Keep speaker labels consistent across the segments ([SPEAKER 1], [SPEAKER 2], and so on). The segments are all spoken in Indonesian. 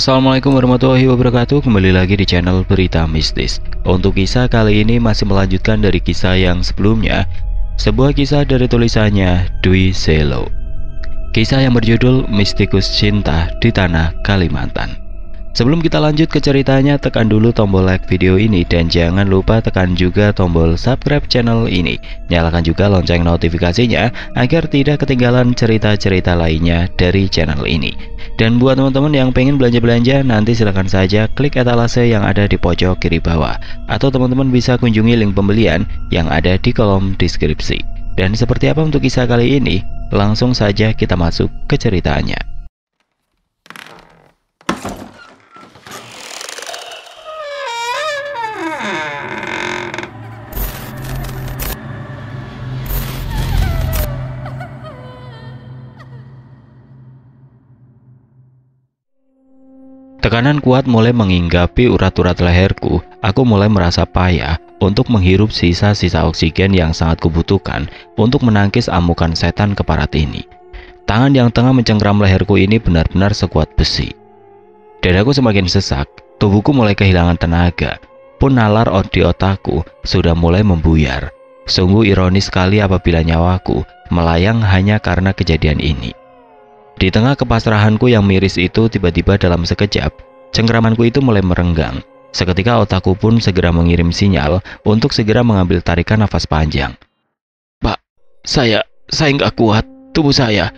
[SPEAKER 1] Assalamualaikum warahmatullahi wabarakatuh. Kembali lagi di channel Berita Mistis. Untuk kisah kali ini masih melanjutkan dari kisah yang sebelumnya. Sebuah kisah dari tulisannya Dwi Selo. Kisah yang berjudul Mistikus Cinta di Tanah Kalimantan. Sebelum kita lanjut ke ceritanya, tekan dulu tombol like video ini dan jangan lupa tekan juga tombol subscribe channel ini. Nyalakan juga lonceng notifikasinya agar tidak ketinggalan cerita-cerita lainnya dari channel ini. Dan buat teman-teman yang pengen belanja-belanja, nanti silahkan saja klik etalase yang ada di pojok kiri bawah. Atau teman-teman bisa kunjungi link pembelian yang ada di kolom deskripsi. Dan seperti apa untuk kisah kali ini? Langsung saja kita masuk ke ceritanya. Tekanan kuat mulai menginggapi urat-urat leherku. Aku mulai merasa payah untuk menghirup sisa-sisa oksigen yang sangat kubutuhkan untuk menangkis amukan setan keparat ini. Tangan yang tengah mencengkram leherku ini benar-benar sekuat besi. Dadaku semakin sesak, tubuhku mulai kehilangan tenaga, pun nalar di otakku sudah mulai membuyar. Sungguh ironis sekali apabila nyawaku melayang hanya karena kejadian ini. Di tengah kepasrahanku yang miris itu, tiba-tiba dalam sekejap, cengkramanku itu mulai merenggang. Seketika otakku pun segera mengirim sinyal untuk segera mengambil tarikan nafas panjang. Pak, saya nggak kuat. Tubuh saya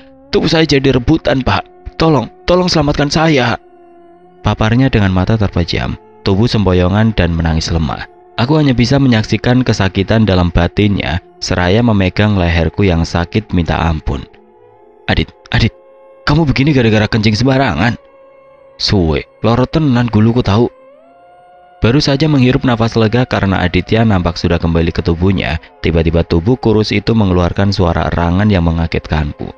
[SPEAKER 1] jadi rebutan, Pak. Tolong selamatkan saya. Paparnya dengan mata terpejam, tubuh sempoyongan dan menangis lemah. Aku hanya bisa menyaksikan kesakitan dalam batinnya, seraya memegang leherku yang sakit minta ampun. Adit, kamu begini gara-gara kencing sembarangan. Suwe, loro tenan guluku tahu. Baru saja menghirup nafas lega karena Aditya nampak sudah kembali ke tubuhnya, tiba-tiba tubuh kurus itu mengeluarkan suara erangan yang mengagetkanku.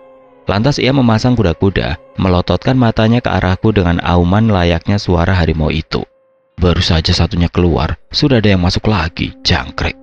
[SPEAKER 1] Lantas ia memasang kuda-kuda, melototkan matanya ke arahku dengan auman layaknya suara harimau itu. Baru saja satunya keluar, sudah ada yang masuk lagi, jangkrik.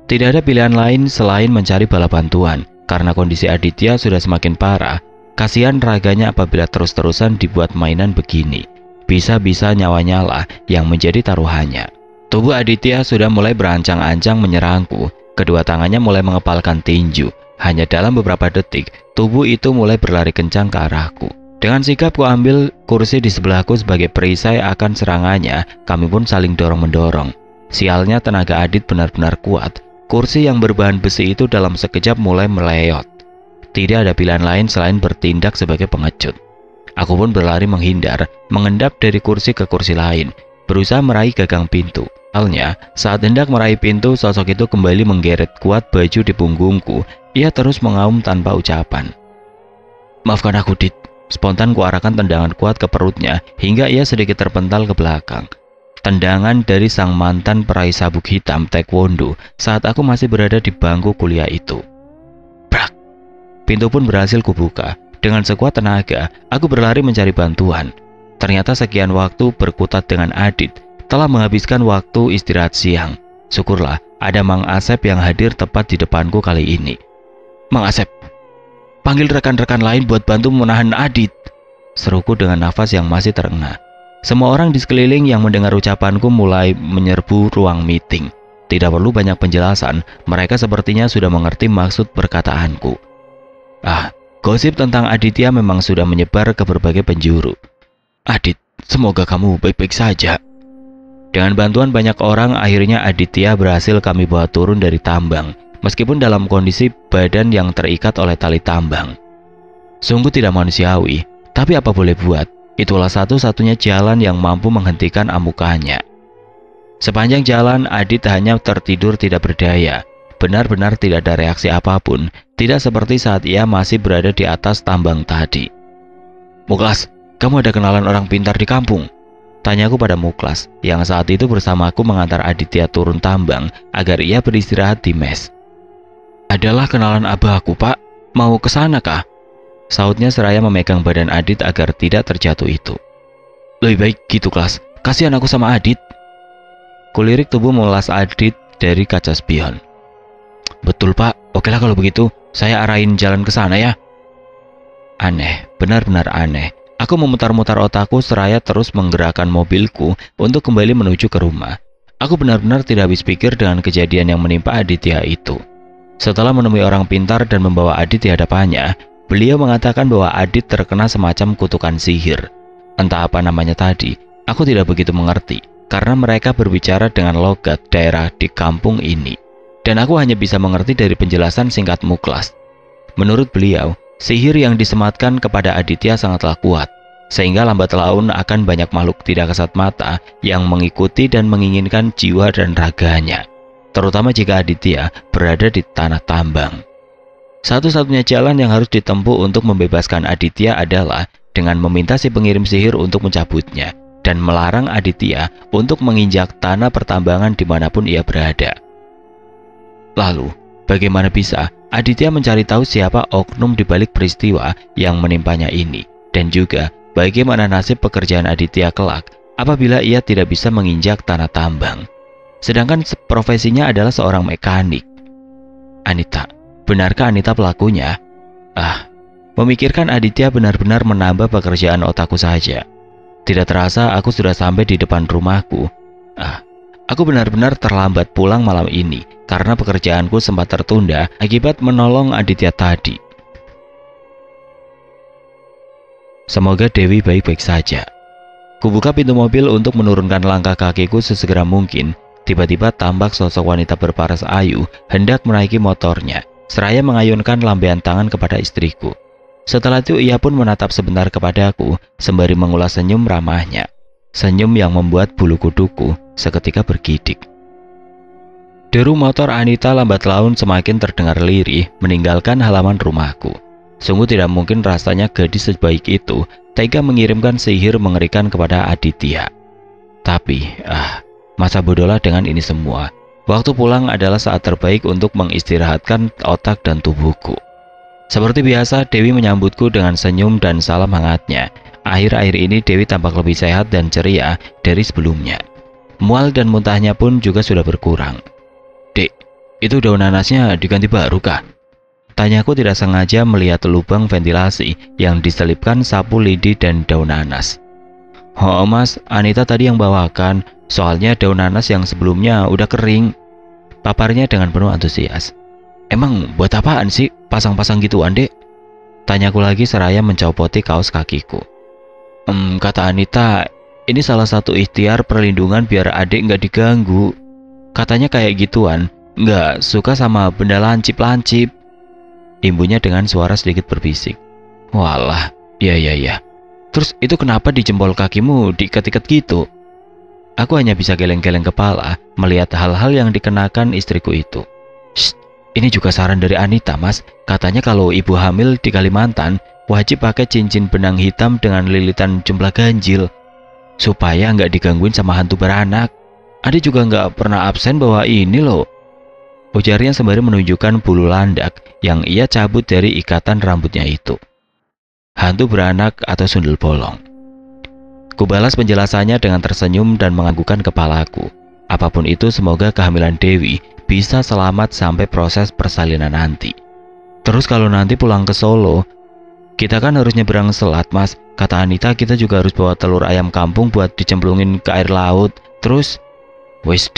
[SPEAKER 1] Tidak ada pilihan lain selain mencari bala bantuan, karena kondisi Aditya sudah semakin parah. Kasihan raganya apabila terus-terusan dibuat mainan begini. Bisa-bisa nyawanya lah yang menjadi taruhannya. Tubuh Aditya sudah mulai berancang-ancang menyerangku. Kedua tangannya mulai mengepalkan tinju. Hanya dalam beberapa detik, tubuh itu mulai berlari kencang ke arahku. Dengan sigap ku ambil kursi di sebelahku sebagai perisai akan serangannya. Kami pun saling dorong-mendorong. Sialnya tenaga Adit benar-benar kuat. Kursi yang berbahan besi itu dalam sekejap mulai meleyot. Tidak ada pilihan lain selain bertindak sebagai pengecut. Aku pun berlari menghindar, mengendap dari kursi ke kursi lain, berusaha meraih gagang pintu. Halnya, saat hendak meraih pintu, sosok itu kembali menggeret kuat baju di punggungku. Ia terus mengaum tanpa ucapan. Maafkan aku, Dit. Spontan kuarahkan tendangan kuat ke perutnya, hingga ia sedikit terpental ke belakang. Tendangan dari sang mantan peraih sabuk hitam taekwondo saat aku masih berada di bangku kuliah itu. Pintu pun berhasil kubuka. Dengan sekuat tenaga, aku berlari mencari bantuan. Ternyata sekian waktu berkutat dengan Adit telah menghabiskan waktu istirahat siang. Syukurlah ada Mang Asep yang hadir tepat di depanku kali ini. Mang Asep, panggil rekan-rekan lain buat bantu menahan Adit, seruku dengan nafas yang masih terengah. Semua orang di sekeliling yang mendengar ucapanku mulai menyerbu ruang meeting. Tidak perlu banyak penjelasan, mereka sepertinya sudah mengerti maksud perkataanku. Gosip tentang Aditya memang sudah menyebar ke berbagai penjuru. Adit, semoga kamu baik-baik saja. Dengan bantuan banyak orang, akhirnya Aditya berhasil kami bawa turun dari tambang, meskipun dalam kondisi badan yang terikat oleh tali tambang. Sungguh tidak manusiawi, tapi apa boleh buat, itulah satu-satunya jalan yang mampu menghentikan amukannya. Sepanjang jalan, Adit hanya tertidur tidak berdaya. Benar-benar tidak ada reaksi apapun, tidak seperti saat ia masih berada di atas tambang tadi. Muklas, kamu ada kenalan orang pintar di kampung? Tanyaku pada Muklas, yang saat itu bersamaku mengantar Aditya turun tambang agar ia beristirahat di mes. Adalah kenalan abahku, Pak. Mau ke sana kah? Sautnya seraya memegang badan Adit agar tidak terjatuh itu. Lebih baik gitu, Klas. Kasihan aku sama Adit. Kulirik tubuh Muklas Adit dari kaca spion. Betul, Pak. Okelah kalau begitu, saya arahin jalan ke sana ya. Aneh, benar-benar aneh. Aku memutar-mutar otakku seraya terus menggerakkan mobilku untuk kembali menuju ke rumah. Aku benar-benar tidak habis pikir dengan kejadian yang menimpa Aditya itu. Setelah menemui orang pintar dan membawa Adit di hadapannya, beliau mengatakan bahwa Adit terkena semacam kutukan sihir. Entah apa namanya tadi, aku tidak begitu mengerti, karena mereka berbicara dengan logat daerah di kampung ini. Dan aku hanya bisa mengerti dari penjelasan singkat Muklas. Menurut beliau, sihir yang disematkan kepada Aditya sangatlah kuat, sehingga lambat laun akan banyak makhluk tidak kasat mata yang mengikuti dan menginginkan jiwa dan raganya, terutama jika Aditya berada di tanah tambang. Satu-satunya jalan yang harus ditempuh untuk membebaskan Aditya adalah dengan meminta si pengirim sihir untuk mencabutnya dan melarang Aditya untuk menginjak tanah pertambangan dimanapun ia berada. Lalu, bagaimana bisa Aditya mencari tahu siapa oknum di balik peristiwa yang menimpanya ini, dan juga bagaimana nasib pekerjaan Aditya kelak apabila ia tidak bisa menginjak tanah tambang? Sedangkan profesinya adalah seorang mekanik. Anita, benarkah Anita pelakunya? Memikirkan Aditya benar-benar menambah pekerjaan otakku saja. Tidak terasa aku sudah sampai di depan rumahku. Aku benar-benar terlambat pulang malam ini karena pekerjaanku sempat tertunda akibat menolong Aditya tadi. Semoga Dewi baik-baik saja. Kubuka pintu mobil untuk menurunkan langkah kakiku sesegera mungkin. Tiba-tiba tampak sosok wanita berparas ayu hendak menaiki motornya, seraya mengayunkan lambaian tangan kepada istriku. Setelah itu ia pun menatap sebentar kepadaku sembari mengulas senyum ramahnya. Senyum yang membuat bulu kuduku seketika bergidik. Deru motor Anita lambat laun semakin terdengar lirih meninggalkan halaman rumahku. Sungguh tidak mungkin rasanya gadis sebaik itu tega mengirimkan sihir mengerikan kepada Aditya. Tapi, masa bodohlah dengan ini semua. Waktu pulang adalah saat terbaik untuk mengistirahatkan otak dan tubuhku. Seperti biasa, Dewi menyambutku dengan senyum dan salam hangatnya. Akhir-akhir ini Dewi tampak lebih sehat dan ceria dari sebelumnya. Mual dan muntahnya pun juga sudah berkurang. Dek, itu daun nanasnya diganti baru kah? Tanyaku tidak sengaja melihat lubang ventilasi yang diselipkan sapu lidi dan daun nanas. Oh mas, Anita tadi yang bawakan, soalnya daun nanas yang sebelumnya udah kering. Paparnya dengan penuh antusias. Emang buat apaan sih pasang-pasang gituan dek? Tanyaku lagi seraya mencopoti kaos kakiku. Kata Anita, ini salah satu ikhtiar perlindungan biar adik nggak diganggu. Katanya kayak gituan, nggak suka sama benda lancip-lancip. Imbunya dengan suara sedikit berbisik. Walah, ya. Terus itu kenapa di jempol kakimu diikat-ikat gitu? Aku hanya bisa geleng-geleng kepala melihat hal-hal yang dikenakan istriku itu. Shh, ini juga saran dari Anita mas. Katanya kalau ibu hamil di Kalimantan wajib pakai cincin benang hitam dengan lilitan jumlah ganjil supaya nggak digangguin sama hantu beranak. Adik juga nggak pernah absen bawa ini loh, ujarnya sembari menunjukkan bulu landak yang ia cabut dari ikatan rambutnya itu. Hantu beranak atau sundel bolong? Kubalas penjelasannya dengan tersenyum dan menganggukkan kepalaku. Apapun itu, semoga kehamilan Dewi bisa selamat sampai proses persalinan nanti. Terus kalau nanti pulang ke Solo, kita kan harus nyebrang selat mas. Kata Anita kita juga harus bawa telur ayam kampung buat dicemplungin ke air laut. Terus, wes,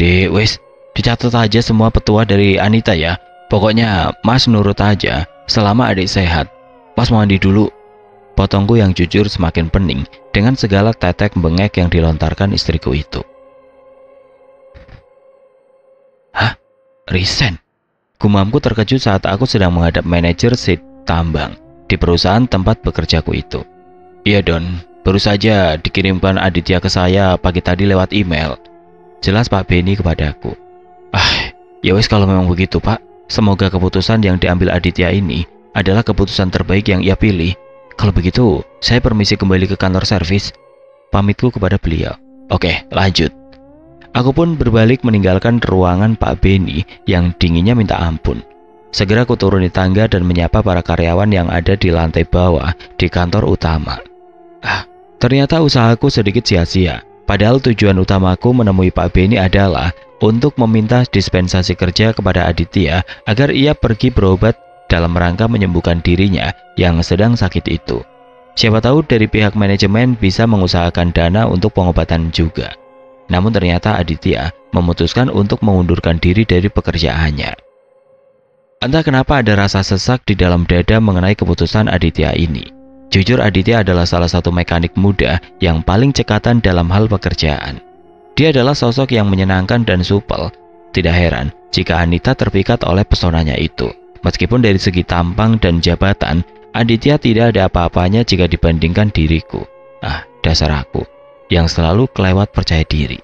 [SPEAKER 1] dicatat aja semua petua dari Anita ya. Pokoknya mas nurut aja selama adik sehat. Mas mau mandi dulu. Potongku yang jujur semakin pening dengan segala tetek bengek yang dilontarkan istriku itu. Hah? Resign? Gumamku terkejut saat aku sedang menghadap manajer sit tambang di perusahaan tempat bekerjaku itu. Iya Don, baru saja dikirimkan Aditya ke saya pagi tadi lewat email. Jelas Pak Beni kepadaku. Ya wes kalau memang begitu Pak. Semoga keputusan yang diambil Aditya ini adalah keputusan terbaik yang ia pilih. Kalau begitu, saya permisi kembali ke kantor servis. Pamitku kepada beliau. Oke, lanjut. Aku pun berbalik meninggalkan ruangan Pak Beni yang dinginnya minta ampun. Segera ku turun di tangga dan menyapa para karyawan yang ada di lantai bawah di kantor utama. Ternyata usahaku sedikit sia-sia. Padahal tujuan utamaku menemui Pak Beni adalah untuk meminta dispensasi kerja kepada Aditya agar ia pergi berobat dalam rangka menyembuhkan dirinya yang sedang sakit itu. Siapa tahu dari pihak manajemen bisa mengusahakan dana untuk pengobatan juga. Namun ternyata Aditya memutuskan untuk mengundurkan diri dari pekerjaannya. Entah kenapa ada rasa sesak di dalam dada mengenai keputusan Aditya ini. Jujur Aditya adalah salah satu mekanik muda yang paling cekatan dalam hal pekerjaan. Dia adalah sosok yang menyenangkan dan supel. Tidak heran jika Anita terpikat oleh pesonanya itu. Meskipun dari segi tampang dan jabatan, Aditya tidak ada apa-apanya jika dibandingkan diriku. Dasar aku yang selalu kelewat percaya diri.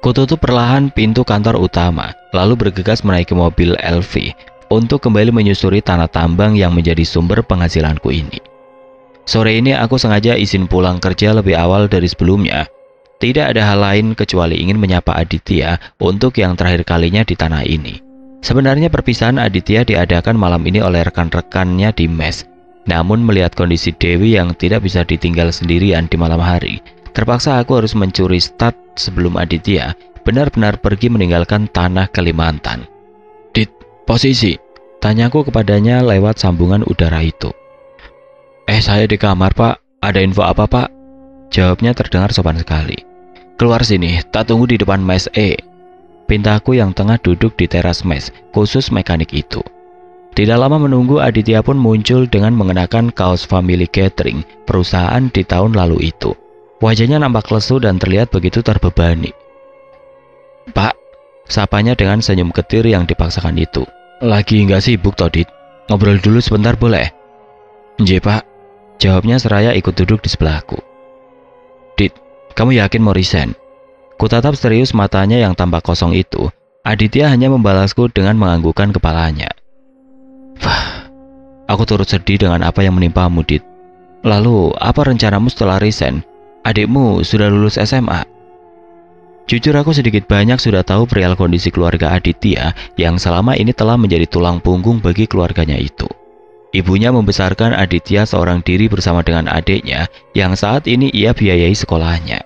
[SPEAKER 1] Kututup perlahan pintu kantor utama, lalu bergegas menaiki mobil LV untuk kembali menyusuri tanah tambang yang menjadi sumber penghasilanku ini. Sore ini aku sengaja izin pulang kerja lebih awal dari sebelumnya. Tidak ada hal lain kecuali ingin menyapa Aditya untuk yang terakhir kalinya di tanah ini. Sebenarnya perpisahan Aditya diadakan malam ini oleh rekan-rekannya di mes. Namun melihat kondisi Dewi yang tidak bisa ditinggal sendirian di malam hari, terpaksa aku harus mencuri start sebelum Aditya benar-benar pergi meninggalkan tanah Kalimantan. "Dit, posisi?" tanyaku kepadanya lewat sambungan udara itu. Saya di kamar, Pak. Ada info apa, Pak?" Jawabnya terdengar sopan sekali. "Keluar sini, tak tunggu di depan mes Pintaku yang tengah duduk di teras mes khusus mekanik itu. Tidak lama menunggu, Aditya pun muncul dengan mengenakan kaos Family Catering perusahaan di tahun lalu itu. Wajahnya nampak lesu dan terlihat begitu terbebani. "Pak," sapanya dengan senyum ketir yang dipaksakan itu. "Lagi nggak sibuk, Todit? Ngobrol dulu sebentar boleh?" "Nje, Pak," jawabnya seraya ikut duduk di sebelahku. "Dit, kamu yakin mau resign?" Kutatap serius matanya yang tampak kosong itu. Aditya hanya membalasku dengan menganggukkan kepalanya. Aku turut sedih dengan apa yang menimpamu, Dit. Lalu, apa rencanamu setelah resign? Adikmu sudah lulus SMA. Jujur aku sedikit banyak sudah tahu perihal kondisi keluarga Aditya yang selama ini telah menjadi tulang punggung bagi keluarganya itu. Ibunya membesarkan Aditya seorang diri bersama dengan adiknya yang saat ini ia biayai sekolahnya.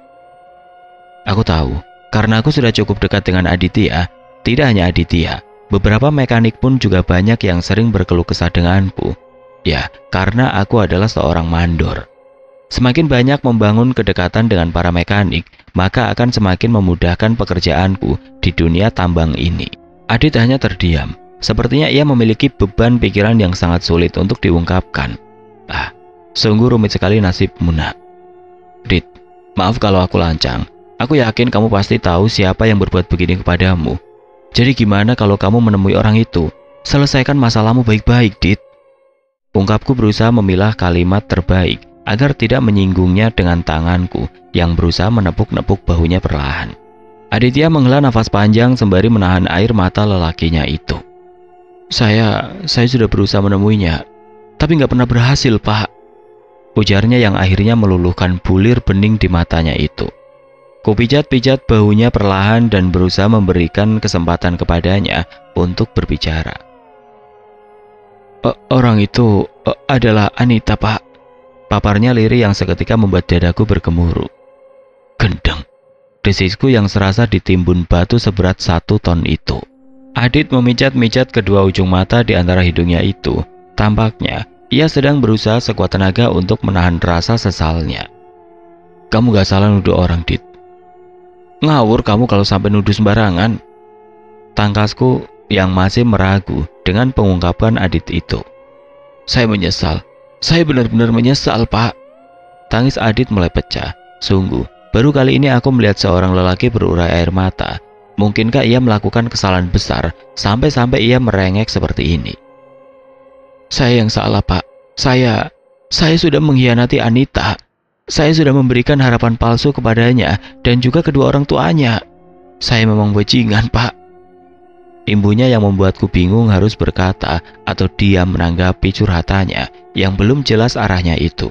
[SPEAKER 1] Aku tahu, karena aku sudah cukup dekat dengan Aditya. Tidak hanya Aditya, beberapa mekanik pun juga banyak yang sering berkeluh kesah denganku. Ya, karena aku adalah seorang mandor. Semakin banyak membangun kedekatan dengan para mekanik, maka akan semakin memudahkan pekerjaanku di dunia tambang ini. Adit hanya terdiam. Sepertinya ia memiliki beban pikiran yang sangat sulit untuk diungkapkan. Sungguh rumit sekali nasibmu, nak. Dit, maaf kalau aku lancang. Aku yakin kamu pasti tahu siapa yang berbuat begini kepadamu. Jadi gimana kalau kamu menemui orang itu? Selesaikan masalahmu baik-baik, Dit. Ungkapku berusaha memilah kalimat terbaik agar tidak menyinggungnya dengan tanganku yang berusaha menepuk-nepuk bahunya perlahan. Aditya menghela nafas panjang sembari menahan air mata lelakinya itu. Saya sudah berusaha menemuinya, tapi nggak pernah berhasil, Pak. Ujarnya yang akhirnya meluluhkan bulir bening di matanya itu. Kupijat-pijat bahunya perlahan dan berusaha memberikan kesempatan kepadanya untuk berbicara. Orang itu adalah Anita, Pak. Paparnya lirih yang seketika membuat dadaku bergemuruh. Gendeng. Desisku yang serasa ditimbun batu seberat 1 ton itu. Adit memijat-mijat kedua ujung mata di antara hidungnya itu. Tampaknya ia sedang berusaha sekuat tenaga untuk menahan rasa sesalnya. Kamu gak salah nuduh orang, Dit. Ngawur kamu kalau sampai nuduh sembarangan. Tangkasku yang masih meragu dengan pengungkapan Adit itu. Saya menyesal. Saya benar-benar menyesal, Pak. Tangis Adit mulai pecah. Sungguh, baru kali ini aku melihat seorang lelaki berurai air mata. Mungkinkah ia melakukan kesalahan besar sampai-sampai ia merengek seperti ini? Saya yang salah, Pak. Saya sudah mengkhianati Anita. Saya sudah memberikan harapan palsu kepadanya dan juga kedua orang tuanya. Saya memang bajingan, Pak. Imbunya yang membuatku bingung harus berkata atau diam menanggapi curhatannya yang belum jelas arahnya itu.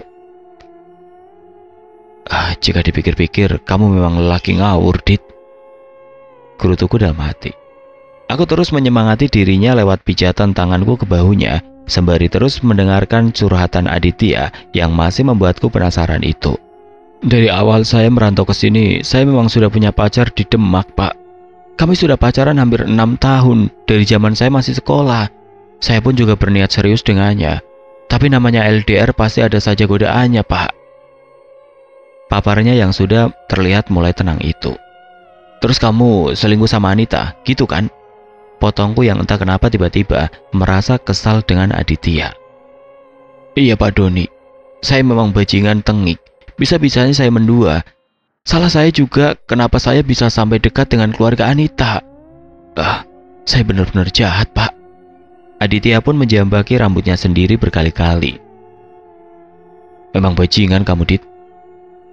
[SPEAKER 1] Jika dipikir-pikir, kamu memang lelaki ngawur, Dit. Gerutuku dalam hati. Aku terus menyemangati dirinya lewat pijatan tanganku ke bahunya, sembari terus mendengarkan curhatan Aditya yang masih membuatku penasaran itu. Dari awal saya merantau ke sini, saya memang sudah punya pacar di Demak, Pak. Kami sudah pacaran hampir 6 tahun, dari zaman saya masih sekolah. Saya pun juga berniat serius dengannya. Tapi namanya LDR pasti ada saja godaannya, Pak. Paparnya yang sudah terlihat mulai tenang itu. Terus kamu selingkuh sama Anita, gitu kan? Potongku yang entah kenapa tiba-tiba merasa kesal dengan Aditya. Iya Pak Doni, saya memang bajingan tengik. Bisa-bisanya saya mendua. Salah saya juga kenapa saya bisa sampai dekat dengan keluarga Anita. Saya benar-benar jahat, Pak. Aditya pun menjambaki rambutnya sendiri berkali-kali. Memang bajingan kamu, Dit.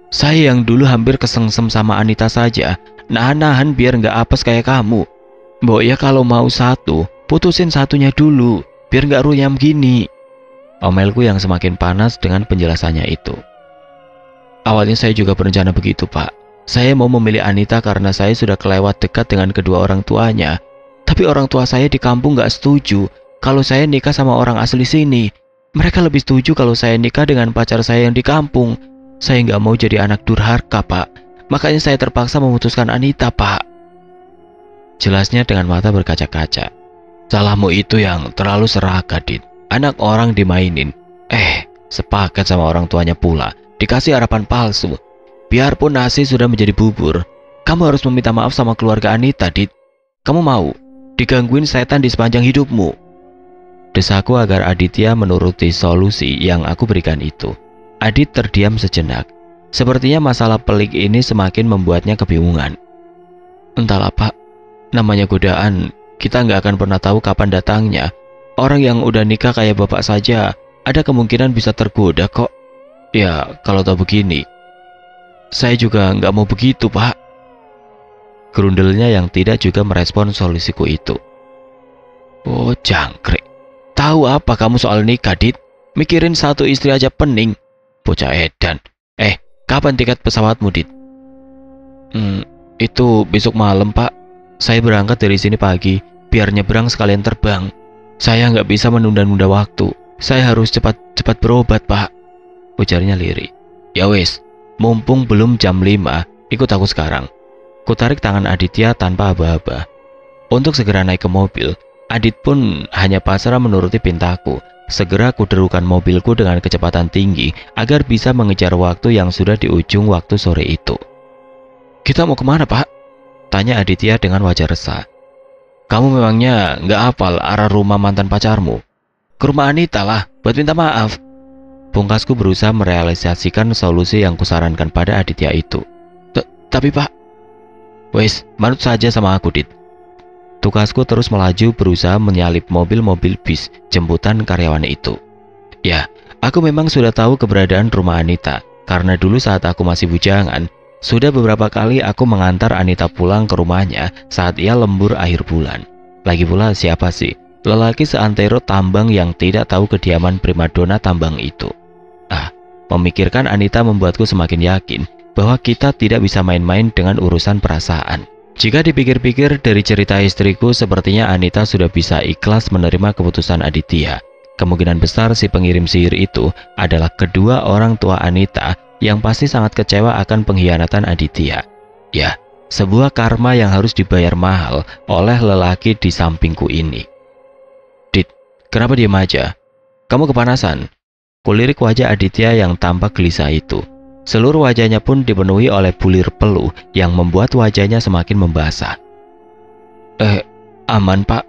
[SPEAKER 1] Saya yang dulu hampir kesengsem sama Anita saja, nahan-nahan biar nggak apes kayak kamu. Mbok ya kalau mau satu, putusin satunya dulu, biar nggak ruyam gini. Omelku yang semakin panas dengan penjelasannya itu. Awalnya saya juga berencana begitu, Pak. Saya mau memilih Anita karena saya sudah kelewat dekat dengan kedua orang tuanya. Tapi orang tua saya di kampung nggak setuju kalau saya nikah sama orang asli sini. Mereka lebih setuju kalau saya nikah dengan pacar saya yang di kampung. Saya nggak mau jadi anak durhaka, Pak. Makanya saya terpaksa memutuskan Anita, Pak. Jelasnya dengan mata berkaca-kaca. Salahmu itu yang terlalu serakah, Dit. Anak orang dimainin. Sepakat sama orang tuanya pula. Dikasih harapan palsu. Biarpun nasi sudah menjadi bubur, kamu harus meminta maaf sama keluarga Anita, Dit. Kamu mau digangguin setan di sepanjang hidupmu? Desaku agar Aditya menuruti solusi yang aku berikan itu. Adit terdiam sejenak. Sepertinya masalah pelik ini semakin membuatnya kebingungan. Entahlah, Pak. Namanya godaan, kita nggak akan pernah tahu kapan datangnya. Orang yang udah nikah kayak bapak saja, ada kemungkinan bisa tergoda kok. Ya, kalau tahu begini, saya juga nggak mau begitu, Pak. Gerundelnya yang tidak juga merespon solusiku itu. Oh, jangkrik. Tahu apa kamu soal nikah, Dit? Mikirin satu istri aja pening. Bocah edan. Kapan tiket pesawatmu, Dit? Itu besok malam, Pak. Saya berangkat dari sini pagi, biar nyebrang sekalian terbang. Saya nggak bisa menunda-nunda waktu. Saya harus cepat-cepat berobat, Pak. Ujarnya lirih. Ya wes, mumpung belum jam 5, ikut aku sekarang. Kutarik tangan Aditya tanpa aba-aba. Untuk segera naik ke mobil, Adit pun hanya pasrah menuruti pintaku. Segera kuderukan mobilku dengan kecepatan tinggi agar bisa mengejar waktu yang sudah di ujung waktu sore itu. Kita mau kemana, Pak? Tanya Aditya dengan wajah resah. Kamu memangnya nggak hafal arah rumah mantan pacarmu? Ke rumah Anita lah, buat minta maaf. Pungkasku berusaha merealisasikan solusi yang kusarankan pada Aditya itu. Tapi Pak, wes, manut saja sama aku, Dit. Tugasku terus melaju berusaha menyalip mobil-mobil bis jemputan karyawan itu. Ya, aku memang sudah tahu keberadaan rumah Anita, karena dulu saat aku masih bujangan, sudah beberapa kali aku mengantar Anita pulang ke rumahnya saat ia lembur akhir bulan. Lagi pula siapa sih lelaki seantero tambang yang tidak tahu kediaman primadona tambang itu? Memikirkan Anita membuatku semakin yakin bahwa kita tidak bisa main-main dengan urusan perasaan. Jika dipikir-pikir dari cerita istriku, sepertinya Anita sudah bisa ikhlas menerima keputusan Aditya. Kemungkinan besar si pengirim sihir itu adalah kedua orang tua Anita yang pasti sangat kecewa akan pengkhianatan Aditya. Ya, sebuah karma yang harus dibayar mahal oleh lelaki di sampingku ini. Dit, kenapa diam aja? Kamu kepanasan? Kulirik wajah Aditya yang tampak gelisah itu. Seluruh wajahnya pun dipenuhi oleh bulir peluh yang membuat wajahnya semakin membasah. Aman, Pak,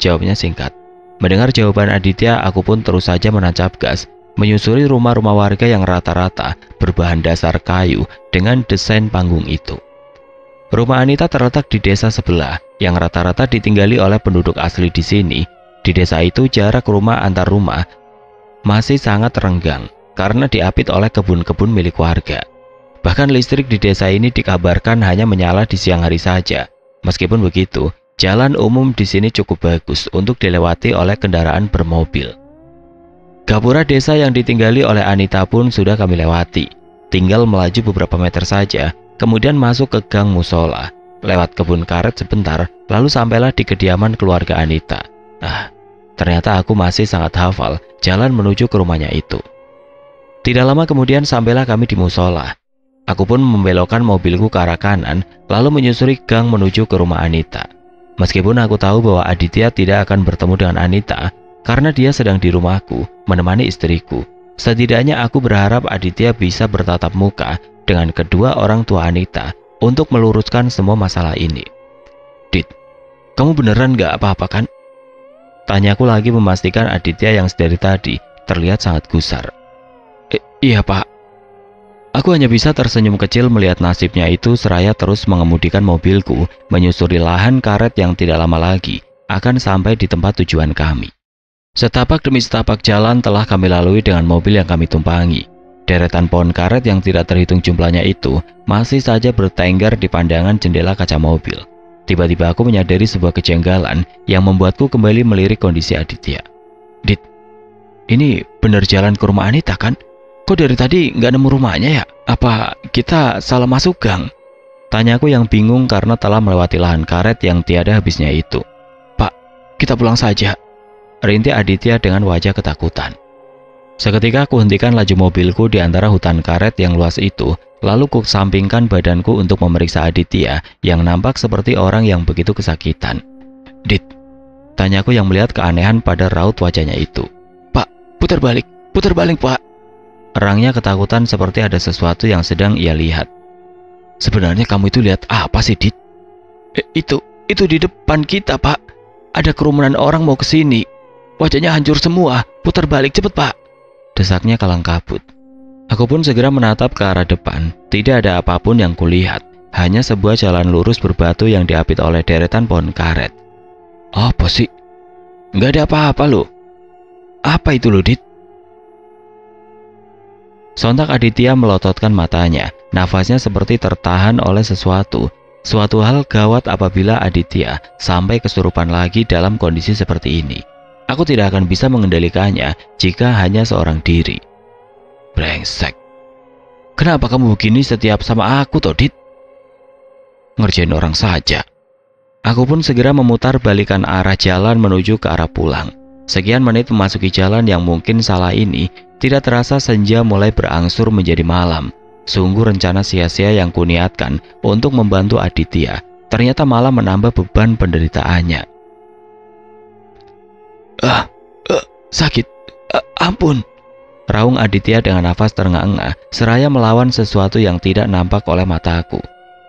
[SPEAKER 1] jawabnya singkat. Mendengar jawaban Aditya, aku pun terus saja menancap gas, menyusuri rumah-rumah warga yang rata-rata berbahan dasar kayu dengan desain panggung itu. Rumah Anita terletak di desa sebelah yang rata-rata ditinggali oleh penduduk asli di sini. Di desa itu jarak rumah antar rumah masih sangat renggang karena diapit oleh kebun-kebun milik warga. Bahkan listrik di desa ini dikabarkan hanya menyala di siang hari saja. Meskipun begitu, jalan umum di sini cukup bagus untuk dilewati oleh kendaraan bermobil. Gapura desa yang ditinggali oleh Anita pun sudah kami lewati. Tinggal melaju beberapa meter saja, kemudian masuk ke gang musola. Lewat kebun karet sebentar, lalu sampailah di kediaman keluarga Anita. Ternyata aku masih sangat hafal jalan menuju ke rumahnya itu. Tidak lama kemudian sampailah kami di musola. Aku pun membelokkan mobilku ke arah kanan, lalu menyusuri gang menuju ke rumah Anita. Meskipun aku tahu bahwa Aditya tidak akan bertemu dengan Anita, karena dia sedang di rumahku menemani istriku. Setidaknya aku berharap Aditya bisa bertatap muka dengan kedua orang tua Anita untuk meluruskan semua masalah ini. Dit, kamu beneran gak apa-apa kan? Tanyaku lagi memastikan Aditya yang sedari tadi terlihat sangat gusar. Iya pak. Aku hanya bisa tersenyum kecil melihat nasibnya itu seraya terus mengemudikan mobilku menyusuri lahan karet yang tidak lama lagi akan sampai di tempat tujuan kami. Setapak demi setapak jalan telah kami lalui dengan mobil yang kami tumpangi. Deretan pohon karet yang tidak terhitung jumlahnya itu masih saja bertengger di pandangan jendela kaca mobil. Tiba-tiba aku menyadari sebuah kejanggalan yang membuatku kembali melirik kondisi Aditya. Dit, ini benar jalan ke rumah Anita kan? Kok dari tadi nggak nemu rumahnya ya? Apa kita salah masuk gang? Tanyaku yang bingung karena telah melewati lahan karet yang tiada habisnya itu. Pak, kita pulang saja, rintih Aditya dengan wajah ketakutan. Seketika aku hentikan laju mobilku di antara hutan karet yang luas itu, lalu ku sampingkan badanku untuk memeriksa Aditya yang nampak seperti orang yang begitu kesakitan. Dit, tanyaku yang melihat keanehan pada raut wajahnya itu. Pak, putar balik pak. Erangnya ketakutan seperti ada sesuatu yang sedang ia lihat. Sebenarnya kamu itu lihat apa sih, Dit? Itu di depan kita, Pak. Ada kerumunan orang mau ke sini. Wajahnya hancur semua. Putar balik cepet, Pak. Desaknya kalang kabut. Aku pun segera menatap ke arah depan. Tidak ada apapun yang kulihat. Hanya sebuah jalan lurus berbatu yang diapit oleh deretan pohon karet. Apa sih? Nggak ada apa-apa loh. Apa itu loh, Dit? Sontak Aditya melototkan matanya, nafasnya seperti tertahan oleh sesuatu. Suatu hal gawat apabila Aditya sampai kesurupan lagi dalam kondisi seperti ini. Aku tidak akan bisa mengendalikannya jika hanya seorang diri. Brengsek. Kenapa kamu begini setiap sama aku, Todit? Ngerjain orang saja. Aku pun segera memutar balikan arah jalan menuju ke arah pulang. Sekian menit memasuki jalan yang mungkin salah ini, tidak terasa senja mulai berangsur menjadi malam. Sungguh rencana sia-sia yang kuniatkan untuk membantu Aditya, ternyata malah menambah beban penderitaannya. Sakit, ampun. Raung Aditya dengan nafas terengah-engah, seraya melawan sesuatu yang tidak nampak oleh mataku.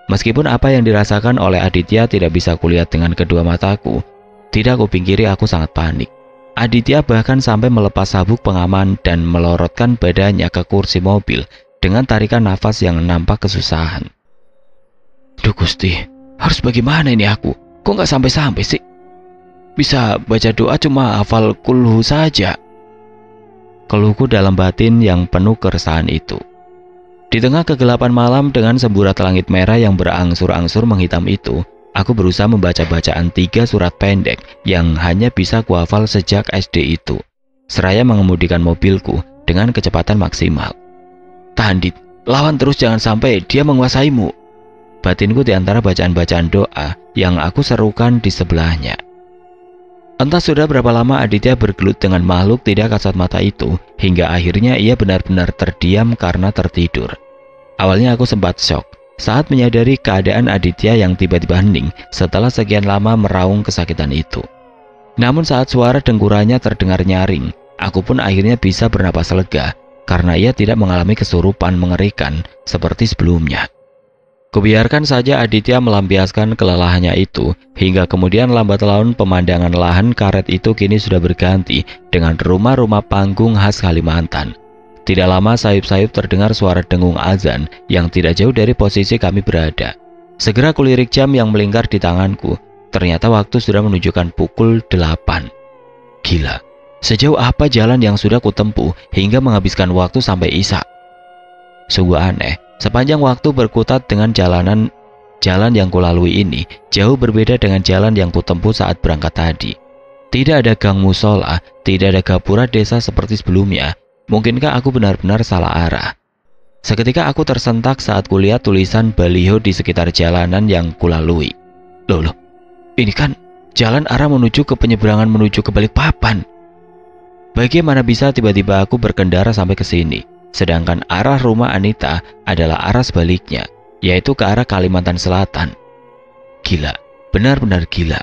[SPEAKER 1] Meskipun apa yang dirasakan oleh Aditya tidak bisa kulihat dengan kedua mataku, tidak kupingkiri aku sangat panik. Aditya bahkan sampai melepas sabuk pengaman dan melorotkan badannya ke kursi mobil dengan tarikan nafas yang nampak kesusahan. Duh Gusti, harus bagaimana ini aku? Kok nggak sampai-sampai sih? Bisa baca doa cuma hafal kulhu saja. Keluhku dalam batin yang penuh keresahan itu. Di tengah kegelapan malam dengan semburat langit merah yang berangsur-angsur menghitam itu, aku berusaha membaca bacaan 3 surat pendek yang hanya bisa kuhafal sejak SD itu, seraya mengemudikan mobilku dengan kecepatan maksimal. Tahan, Dit, lawan terus, jangan sampai dia menguasaimu. Batinku di antara bacaan-bacaan doa yang aku serukan di sebelahnya. Entah sudah berapa lama Aditya bergelut dengan makhluk tidak kasat mata itu, hingga akhirnya ia benar-benar terdiam karena tertidur. Awalnya aku sempat syok saat menyadari keadaan Aditya yang tiba-tiba hening setelah sekian lama meraung kesakitan itu. Namun saat suara dengkurannya terdengar nyaring, aku pun akhirnya bisa bernapas lega karena ia tidak mengalami kesurupan mengerikan seperti sebelumnya. Kubiarkan saja Aditya melampiaskan kelelahannya itu, hingga kemudian lambat laun pemandangan lahan karet itu kini sudah berganti dengan rumah-rumah panggung khas Kalimantan. Tidak lama sayup-sayup terdengar suara dengung azan yang tidak jauh dari posisi kami berada. Segera kulirik jam yang melingkar di tanganku. Ternyata waktu sudah menunjukkan pukul 8. Gila, sejauh apa jalan yang sudah kutempuh hingga menghabiskan waktu sampai isya? Sungguh aneh, sepanjang waktu berkutat dengan jalan yang kulalui ini jauh berbeda dengan jalan yang kutempuh saat berangkat tadi. Tidak ada gang musola, tidak ada gapura desa seperti sebelumnya. Mungkinkah aku benar-benar salah arah? Seketika aku tersentak saat kulihat tulisan baliho di sekitar jalanan yang kulalui. Loh, ini kan jalan arah menuju ke penyeberangan menuju ke Balikpapan. Bagaimana bisa tiba-tiba aku berkendara sampai ke sini, sedangkan arah rumah Anita adalah arah sebaliknya, yaitu ke arah Kalimantan Selatan. Gila, benar-benar gila.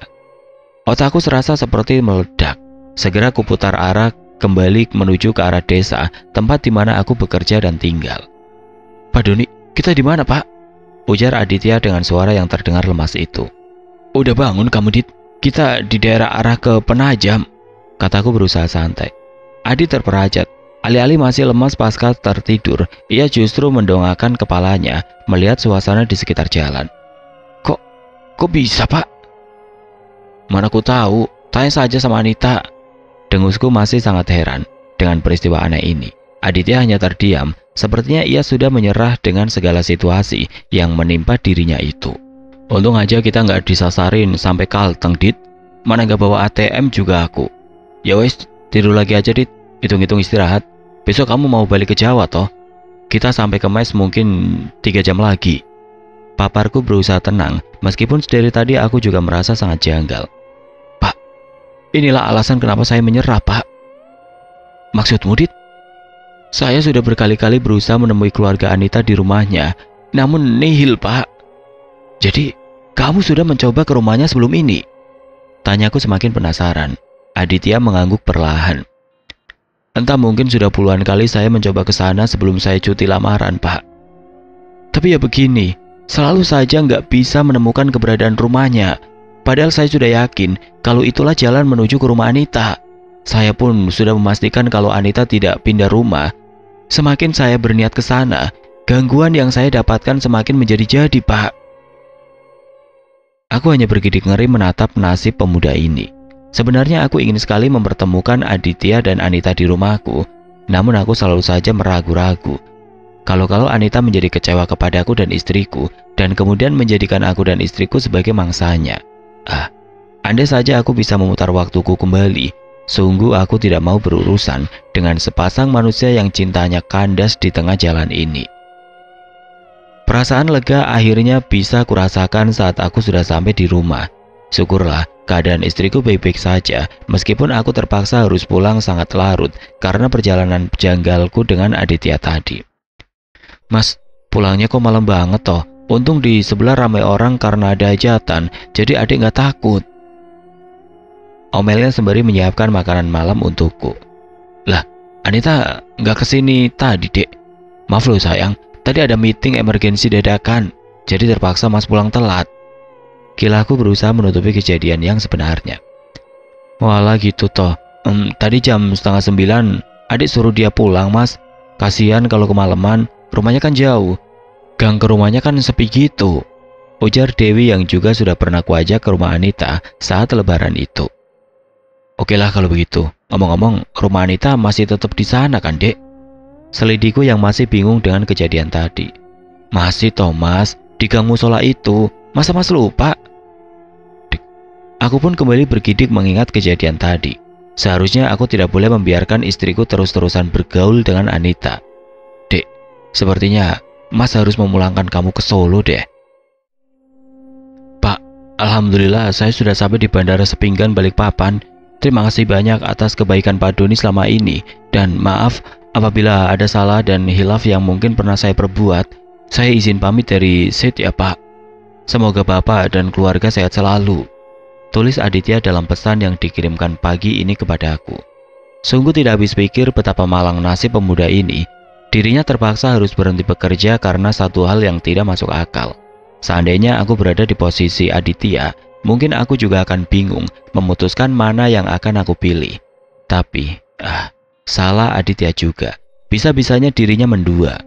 [SPEAKER 1] Otakku serasa seperti meledak. Segera kuputar arah kembali menuju ke arah desa, tempat di mana aku bekerja dan tinggal. "Pak Doni, kita di mana, Pak?" ujar Aditya dengan suara yang terdengar lemas itu. "Udah bangun kamu, Dit? Kita di daerah arah ke Penajam," kataku berusaha santai. Adit terperajat. Alih-alih masih lemas pasca tertidur, ia justru mendongakkan kepalanya melihat suasana di sekitar jalan. Kok bisa, Pak?" "Mana ku tahu, tanya saja sama Anita." Dengusku masih sangat heran dengan peristiwa aneh ini. Aditya hanya terdiam, sepertinya ia sudah menyerah dengan segala situasi yang menimpa dirinya itu. "Untung aja kita nggak disasarin sampai kalteng, Dit. Mana nggak bawa ATM juga aku." "Ya wes, tidur lagi aja, Dit. Hitung-hitung istirahat. Besok kamu mau balik ke Jawa toh? Kita sampai ke mes mungkin 3 jam lagi." Paparku berusaha tenang, meskipun dari tadi aku juga merasa sangat janggal. "Pak, inilah alasan kenapa saya menyerah, Pak." "Maksudmu, Dit?" "Saya sudah berkali-kali berusaha menemui keluarga Anita di rumahnya, namun nihil, Pak." "Jadi, kamu sudah mencoba ke rumahnya sebelum ini?" tanyaku semakin penasaran. Aditya mengangguk perlahan. "Entah, mungkin sudah puluhan kali saya mencoba ke sana sebelum saya cuti lamaran, Pak. Tapi ya begini, selalu saja nggak bisa menemukan keberadaan rumahnya. Padahal saya sudah yakin kalau itulah jalan menuju ke rumah Anita. Saya pun sudah memastikan kalau Anita tidak pindah rumah. Semakin saya berniat ke sana, gangguan yang saya dapatkan semakin menjadi-jadi, Pak." Aku hanya bergidik ngeri menatap nasib pemuda ini. Sebenarnya aku ingin sekali mempertemukan Aditya dan Anita di rumahku, namun aku selalu saja meragu-ragu. Kalau Anita menjadi kecewa kepadaku dan istriku, dan kemudian menjadikan aku dan istriku sebagai mangsanya. Andai saja aku bisa memutar waktuku kembali, sungguh aku tidak mau berurusan dengan sepasang manusia yang cintanya kandas di tengah jalan ini. Perasaan lega akhirnya bisa kurasakan saat aku sudah sampai di rumah. Syukurlah, keadaan istriku baik-baik saja, meskipun aku terpaksa harus pulang sangat larut karena perjalanan janggalku dengan Aditya tadi. "Mas, pulangnya kok malam banget toh? Untung di sebelah ramai orang karena ada hajatan, jadi adik nggak takut." Omelnya sembari menyiapkan makanan malam untukku. "Lah, Anita nggak kesini tadi, Dek. Maaf loh sayang, tadi ada meeting emergensi dadakan, jadi terpaksa Mas pulang telat." Kilaku berusaha menutupi kejadian yang sebenarnya. "Walah gitu toh. Tadi jam 8:30 adik suruh dia pulang, Mas. Kasihan kalau kemalaman, rumahnya kan jauh. Gang ke rumahnya kan sepi gitu," ujar Dewi yang juga sudah pernah kuajak ke rumah Anita saat lebaran itu. "Oke lah kalau begitu. Ngomong-ngomong, rumah Anita masih tetap di sana kan, Dek?" Selidiku yang masih bingung dengan kejadian tadi. "Masih toh, Mas, di gang musola itu. Masa Mas lupa?" Aku pun kembali bergidik mengingat kejadian tadi. Seharusnya aku tidak boleh membiarkan istriku terus-terusan bergaul dengan Anita. "Dek, sepertinya Mas harus memulangkan kamu ke Solo deh." "Pak, alhamdulillah saya sudah sampai di Bandara Sepinggan Balikpapan. Terima kasih banyak atas kebaikan Pak Doni selama ini. Dan maaf apabila ada salah dan hilaf yang mungkin pernah saya perbuat. Saya izin pamit dari Sid ya, Pak. Semoga Bapak dan keluarga sehat selalu," tulis Aditya dalam pesan yang dikirimkan pagi ini kepadaku. Sungguh tidak habis pikir betapa malang nasib pemuda ini. Dirinya terpaksa harus berhenti bekerja karena satu hal yang tidak masuk akal. Seandainya aku berada di posisi Aditya, mungkin aku juga akan bingung memutuskan mana yang akan aku pilih. Tapi, salah Aditya juga. Bisa-bisanya dirinya mendua.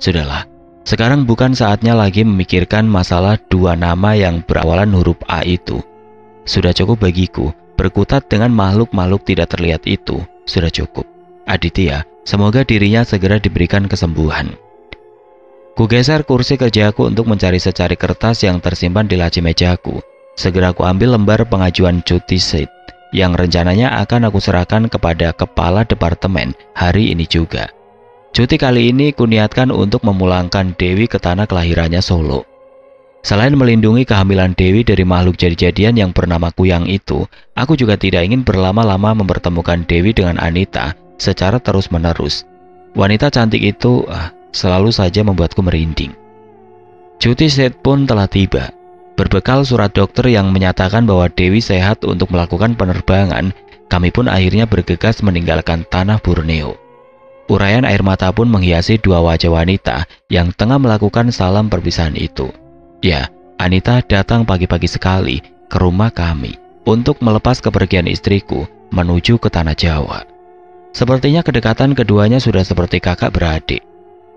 [SPEAKER 1] Sudahlah, sekarang bukan saatnya lagi memikirkan masalah dua nama yang berawalan huruf A itu. Sudah cukup bagiku berkutat dengan makhluk-makhluk tidak terlihat itu. Sudah cukup. Aditya, semoga dirinya segera diberikan kesembuhan. Kugeser kursi kerjaku untuk mencari secari kertas yang tersimpan di laci mejaku. Segera aku ambil lembar pengajuan cuti Sid yang rencananya akan aku serahkan kepada kepala departemen hari ini juga. Cuti kali ini kuniatkan untuk memulangkan Dewi ke tanah kelahirannya Solo. Selain melindungi kehamilan Dewi dari makhluk jadi-jadian yang bernama Kuyang itu, aku juga tidak ingin berlama-lama mempertemukan Dewi dengan Anita secara terus-menerus. Wanita cantik itu selalu saja membuatku merinding. Cuti Sid pun telah tiba. Berbekal surat dokter yang menyatakan bahwa Dewi sehat untuk melakukan penerbangan, kami pun akhirnya bergegas meninggalkan tanah Borneo. Uraian air mata pun menghiasi dua wajah wanita yang tengah melakukan salam perpisahan itu. Ya, Anita datang pagi-pagi sekali ke rumah kami untuk melepas kepergian istriku menuju ke tanah Jawa. Sepertinya kedekatan keduanya sudah seperti kakak beradik.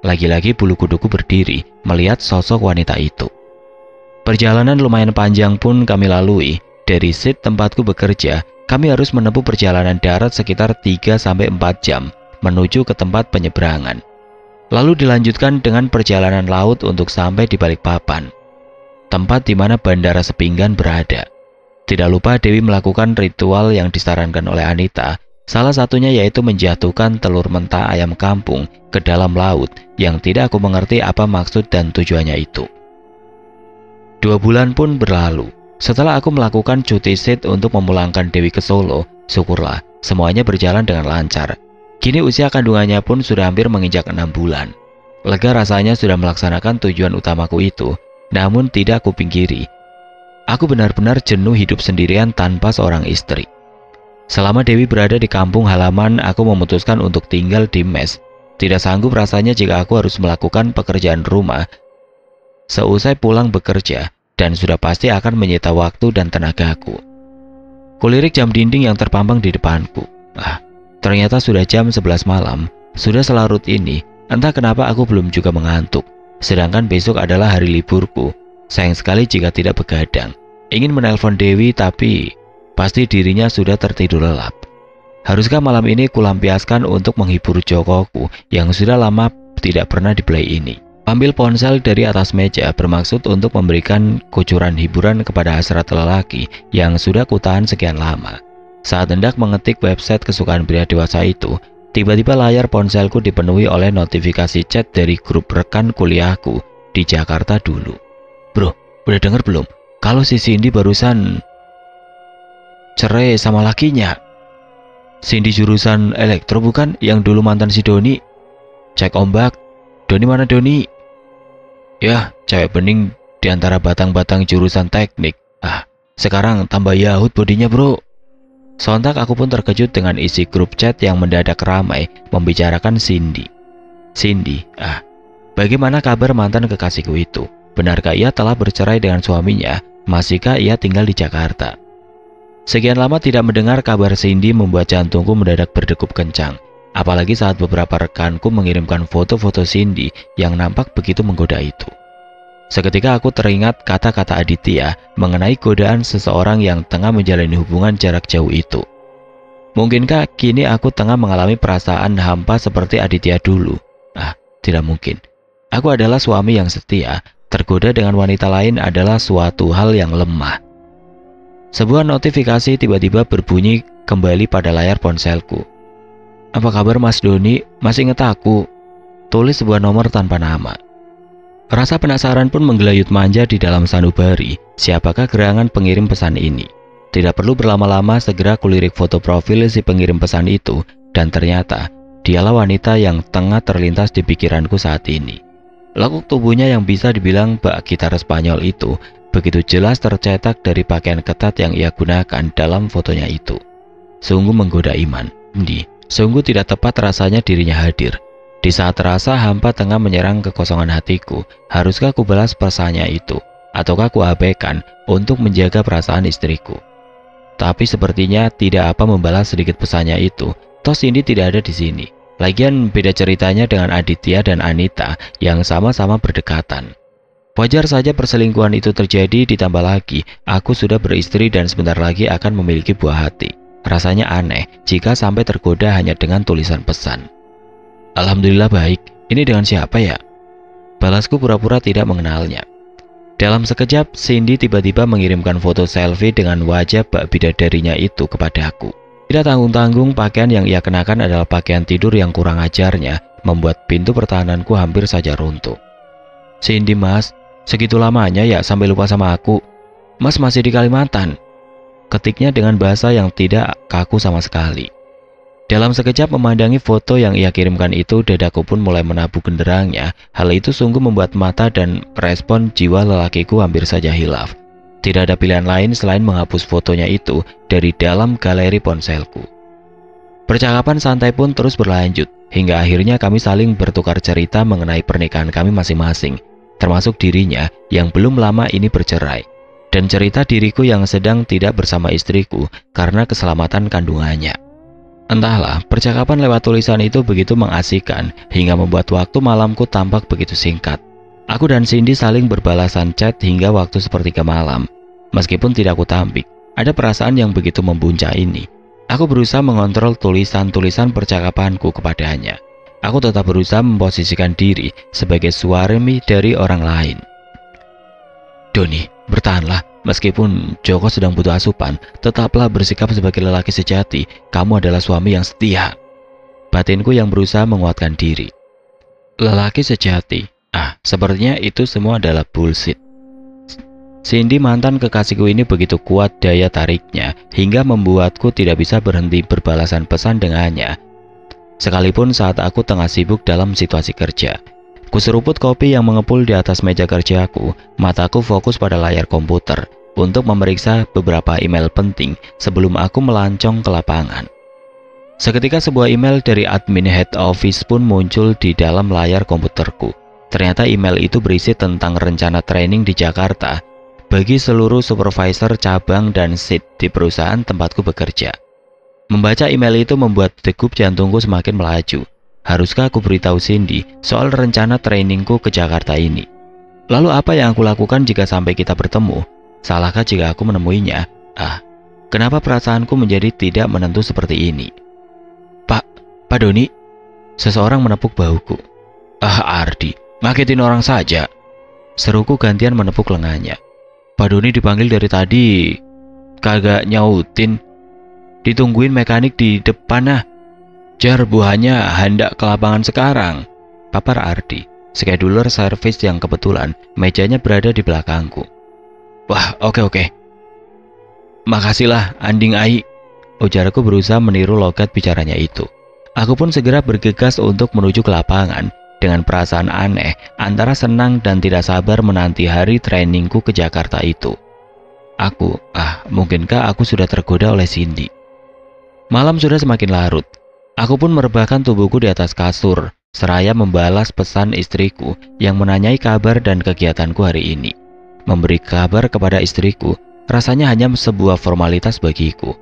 [SPEAKER 1] Lagi-lagi bulu kuduku berdiri melihat sosok wanita itu. Perjalanan lumayan panjang pun kami lalui. Dari seat tempatku bekerja, kami harus menempuh perjalanan darat sekitar 3-4 jam menuju ke tempat penyeberangan. Lalu dilanjutkan dengan perjalanan laut untuk sampai di Balikpapan, tempat di mana Bandara Sepinggan berada. Tidak lupa Dewi melakukan ritual yang disarankan oleh Anita, salah satunya yaitu menjatuhkan telur mentah ayam kampung ke dalam laut yang tidak aku mengerti apa maksud dan tujuannya itu. 2 bulan pun berlalu. Setelah aku melakukan cuti seat untuk memulangkan Dewi ke Solo, syukurlah semuanya berjalan dengan lancar. Kini usia kandungannya pun sudah hampir menginjak 6 bulan. Lega rasanya sudah melaksanakan tujuan utamaku itu, namun tidak aku pingkiri. Aku benar-benar jenuh hidup sendirian tanpa seorang istri. Selama Dewi berada di kampung halaman, aku memutuskan untuk tinggal di mes. Tidak sanggup rasanya jika aku harus melakukan pekerjaan rumah seusai pulang bekerja, dan sudah pasti akan menyita waktu dan tenagaku. Kulirik jam dinding yang terpampang di depanku. Ternyata sudah jam 11 malam. Sudah selarut ini, entah kenapa aku belum juga mengantuk. Sedangkan besok adalah hari liburku. Sayang sekali jika tidak begadang. Ingin menelpon Dewi tapi pasti dirinya sudah tertidur lelap. Haruskah malam ini kulampiaskan untuk menghibur Jokoku yang sudah lama tidak pernah di play ini? Ambil ponsel dari atas meja bermaksud untuk memberikan kucuran hiburan kepada hasrat lelaki yang sudah kutahan sekian lama. Saat hendak mengetik website kesukaan pria dewasa itu, tiba-tiba layar ponselku dipenuhi oleh notifikasi chat dari grup rekan kuliahku di Jakarta dulu. Bro, udah denger belum? Kalau si Cindy barusan cerai sama lakinya. Cindy jurusan elektro bukan? Yang dulu mantan si Doni. Cek ombak. Doni mana Doni? Ya, cewek bening di antara batang-batang jurusan teknik. Sekarang tambah Yahud bodinya bro. Sontak aku pun terkejut dengan isi grup chat yang mendadak ramai membicarakan Cindy. Cindy, bagaimana kabar mantan kekasihku itu? Benarkah ia telah bercerai dengan suaminya? Masihkah ia tinggal di Jakarta? Sekian lama tidak mendengar kabar Cindy membuat jantungku mendadak berdegup kencang. Apalagi saat beberapa rekanku mengirimkan foto-foto Cindy yang nampak begitu menggoda itu. Seketika aku teringat kata-kata Aditya mengenai godaan seseorang yang tengah menjalani hubungan jarak jauh itu. Mungkinkah kini aku tengah mengalami perasaan hampa seperti Aditya dulu? Tidak mungkin. Aku adalah suami yang setia, tergoda dengan wanita lain adalah suatu hal yang lemah. Sebuah notifikasi tiba-tiba berbunyi kembali pada layar ponselku. Apa kabar Mas Doni? Masih ingat aku? Tulis sebuah nomor tanpa nama. Rasa penasaran pun menggelayut manja di dalam sanubari. Siapakah gerangan pengirim pesan ini? Tidak perlu berlama-lama, segera kulirik foto profil si pengirim pesan itu, dan ternyata dialah wanita yang tengah terlintas di pikiranku saat ini. Lekuk tubuhnya yang bisa dibilang bak gitar Spanyol itu begitu jelas tercetak dari pakaian ketat yang ia gunakan dalam fotonya itu. Sungguh menggoda iman. Sungguh tidak tepat rasanya dirinya hadir. Di saat rasa hampa tengah menyerang kekosongan hatiku, haruskah ku balas pesannya itu? Ataukah ku abaikan untuk menjaga perasaan istriku? Tapi sepertinya tidak apa membalas sedikit pesannya itu. Toh Cindy tidak ada di sini. Lagian beda ceritanya dengan Aditya dan Anita yang sama-sama berdekatan. Wajar saja perselingkuhan itu terjadi, ditambah lagi aku sudah beristri dan sebentar lagi akan memiliki buah hati. Rasanya aneh jika sampai tergoda hanya dengan tulisan pesan. Alhamdulillah baik, ini dengan siapa ya? Balasku pura-pura tidak mengenalnya. Dalam sekejap, Cindy tiba-tiba mengirimkan foto selfie dengan wajah bak bidadarinya itu kepadaku. Tidak tanggung-tanggung, pakaian yang ia kenakan adalah pakaian tidur yang kurang ajarnya, membuat pintu pertahananku hampir saja runtuh. Cindy mas, segitu lamanya ya sampai lupa sama aku. Mas masih di Kalimantan. Ketiknya dengan bahasa yang tidak kaku sama sekali. Dalam sekejap memandangi foto yang ia kirimkan itu, dadaku pun mulai menabuh genderangnya. Hal itu sungguh membuat mata dan respon jiwa lelakiku hampir saja hilaf. Tidak ada pilihan lain selain menghapus fotonya itu dari dalam galeri ponselku. Percakapan santai pun terus berlanjut, hingga akhirnya kami saling bertukar cerita mengenai pernikahan kami masing-masing, termasuk dirinya yang belum lama ini bercerai, dan cerita diriku yang sedang tidak bersama istriku karena keselamatan kandungannya. Entahlah, percakapan lewat tulisan itu begitu mengasihkan hingga membuat waktu malamku tampak begitu singkat. Aku dan Cindy saling berbalasan chat hingga waktu sepertiga malam. Meskipun tidak kutampik, ada perasaan yang begitu membuncah ini. Aku berusaha mengontrol tulisan-tulisan percakapanku kepadanya. Aku tetap berusaha memposisikan diri sebagai suami dari orang lain. Doni, bertahanlah. Meskipun Joko sedang butuh asupan, tetaplah bersikap sebagai lelaki sejati. Kamu adalah suami yang setia. Batinku yang berusaha menguatkan diri. Lelaki sejati. Sepertinya itu semua adalah bullshit. Cindy, mantan kekasihku ini begitu kuat daya tariknya hingga membuatku tidak bisa berhenti berbalasan pesan dengannya. Sekalipun saat aku tengah sibuk dalam situasi kerja. Kuseruput kopi yang mengepul di atas meja kerjaku, mataku fokus pada layar komputer untuk memeriksa beberapa email penting sebelum aku melancong ke lapangan. Seketika sebuah email dari admin head office pun muncul di dalam layar komputerku. Ternyata email itu berisi tentang rencana training di Jakarta bagi seluruh supervisor cabang dan seat di perusahaan tempatku bekerja. Membaca email itu membuat degup jantungku semakin melaju. Haruskah aku beritahu Cindy soal rencana trainingku ke Jakarta ini? Lalu apa yang aku lakukan jika sampai kita bertemu? Salahkah jika aku menemuinya? Kenapa perasaanku menjadi tidak menentu seperti ini? Pak Doni, seseorang menepuk bahuku. Ardi, ngagetin orang saja. Seruku gantian menepuk lengannya. Pak Doni dipanggil dari tadi, kagak nyautin. Ditungguin mekanik di depan. Jar buahnya hendak ke lapangan sekarang, papar Ardi, scheduler servis yang kebetulan mejanya berada di belakangku. Wah, oke. Makasihlah, Anding Ai, ujarku berusaha meniru logat bicaranya itu. Aku pun segera bergegas untuk menuju ke lapangan dengan perasaan aneh antara senang dan tidak sabar menanti hari trainingku ke Jakarta itu. Mungkinkah aku sudah tergoda oleh Cindy? Malam sudah semakin larut. Aku pun merebahkan tubuhku di atas kasur, seraya membalas pesan istriku yang menanyai kabar dan kegiatanku hari ini. Memberi kabar kepada istriku rasanya hanya sebuah formalitas bagiku.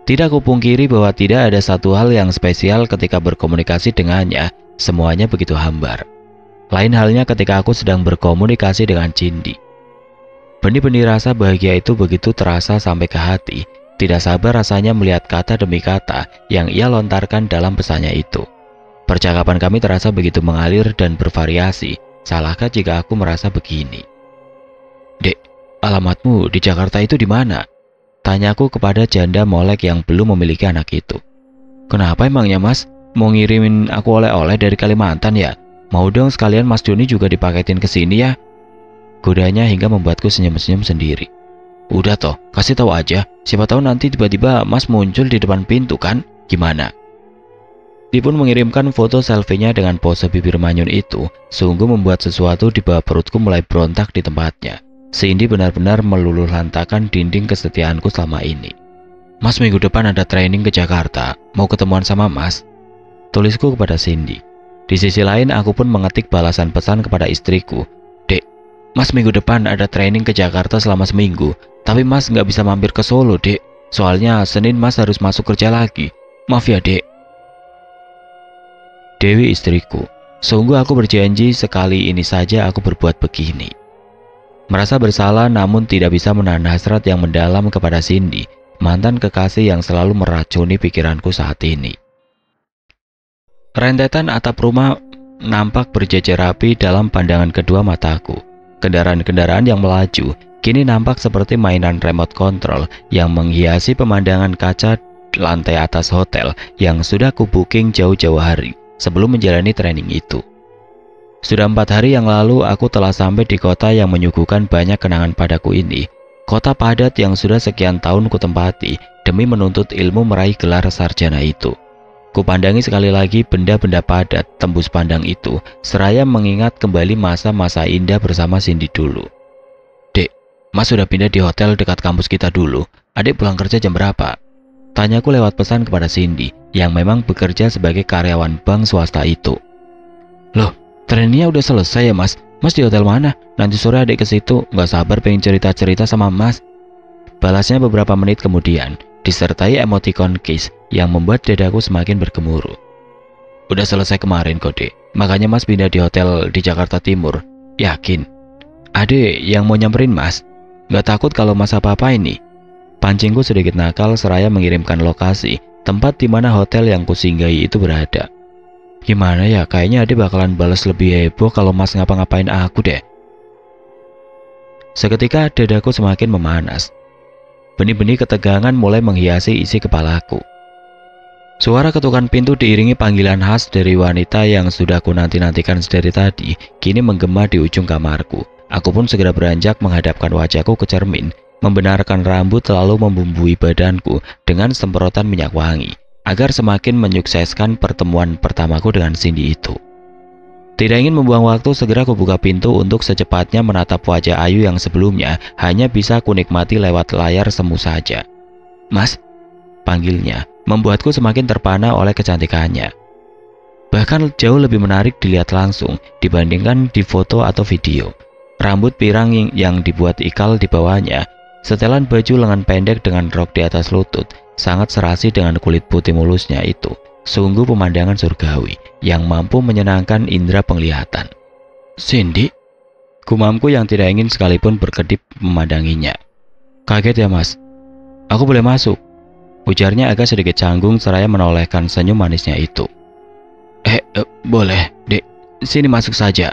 [SPEAKER 1] Tidak kupungkiri bahwa tidak ada satu hal yang spesial ketika berkomunikasi dengannya, semuanya begitu hambar. Lain halnya ketika aku sedang berkomunikasi dengan Cindy. Benih-benih rasa bahagia itu begitu terasa sampai ke hati. Tidak sabar rasanya melihat kata demi kata yang ia lontarkan dalam pesannya itu. Percakapan kami terasa begitu mengalir dan bervariasi. Salahkah jika aku merasa begini? Dek, alamatmu di Jakarta itu di mana? Tanyaku kepada janda molek yang belum memiliki anak itu. Kenapa emangnya Mas? Mau ngirimin aku oleh-oleh dari Kalimantan ya? Mau dong sekalian Mas Doni juga dipaketin ke sini ya? Godanya hingga membuatku senyum-senyum sendiri. Udah toh, kasih tahu aja. Siapa tahu nanti tiba-tiba Mas muncul di depan pintu kan? Gimana? Dia pun mengirimkan foto selfie-nya dengan pose bibir manyun itu. Sungguh membuat sesuatu di bawah perutku mulai berontak di tempatnya. Cindy benar-benar meluluh lantakan dinding kesetiaanku selama ini. Mas, minggu depan ada training ke Jakarta. Mau ketemuan sama Mas? Tulisku kepada Cindy. Di sisi lain aku pun mengetik balasan pesan kepada istriku. Dek, Mas minggu depan ada training ke Jakarta selama seminggu. Tapi Mas nggak bisa mampir ke Solo, Dek. Soalnya Senin Mas harus masuk kerja lagi. Maaf ya, Dek. Dewi istriku, sungguh aku berjanji sekali ini saja aku berbuat begini. Merasa bersalah namun tidak bisa menahan hasrat yang mendalam kepada Cindy, mantan kekasih yang selalu meracuni pikiranku saat ini. Rentetan atap rumah nampak berjejer rapi dalam pandangan kedua mataku. Kendaraan-kendaraan yang melaju kini nampak seperti mainan remote control yang menghiasi pemandangan kaca lantai atas hotel yang sudah ku-booking jauh-jauh hari sebelum menjalani training itu. Sudah 4 hari yang lalu aku telah sampai di kota yang menyuguhkan banyak kenangan padaku ini. Kota padat yang sudah sekian tahun kutempati demi menuntut ilmu meraih gelar sarjana itu. Kupandangi sekali lagi benda-benda padat tembus pandang itu, seraya mengingat kembali masa-masa indah bersama Cindy dulu. Dek, Mas sudah pindah di hotel dekat kampus kita dulu. Adik pulang kerja jam berapa? Tanyaku lewat pesan kepada Cindy yang memang bekerja sebagai karyawan bank swasta itu. Loh, trainingnya udah selesai ya mas? Mas di hotel mana? Nanti sore adik ke situ, nggak sabar pengen cerita-cerita sama mas. Balasnya beberapa menit kemudian, disertai emoticon kiss yang membuat dadaku semakin bergemuruh. Udah selesai kemarin kok dek, makanya mas pindah di hotel di Jakarta Timur. Yakin? Adik yang mau nyamperin mas? Nggak takut kalau mas apa-apa ini? Pancingku sedikit nakal seraya mengirimkan lokasi tempat di mana hotel yang kusinggahi itu berada. Gimana ya, kayaknya adik bakalan balas lebih heboh kalau mas ngapa-ngapain aku deh. Seketika dadaku semakin memanas. Benih-benih ketegangan mulai menghiasi isi kepalaku. Suara ketukan pintu diiringi panggilan khas dari wanita yang sudah ku nanti-nantikan sedari tadi, kini menggema di ujung kamarku. Aku pun segera beranjak menghadapkan wajahku ke cermin, membenarkan rambut lalu membumbui badanku dengan semprotan minyak wangi, agar semakin menyukseskan pertemuan pertamaku dengan Cindy itu. Tidak ingin membuang waktu, segera kubuka pintu untuk secepatnya menatap wajah Ayu yang sebelumnya hanya bisa kunikmati lewat layar semu saja. Mas, panggilnya, membuatku semakin terpana oleh kecantikannya. Bahkan jauh lebih menarik dilihat langsung dibandingkan di foto atau video. Rambut pirang yang dibuat ikal di bawahnya, setelan baju lengan pendek dengan rok di atas lutut, sangat serasi dengan kulit putih mulusnya itu. Sungguh pemandangan surgawi yang mampu menyenangkan indera penglihatan. Cindy? Gumamku yang tidak ingin sekalipun berkedip memandanginya. Kaget ya mas? Aku boleh masuk? Ujarnya agak sedikit canggung seraya menolehkan senyum manisnya itu. Boleh, dek. Sini masuk saja.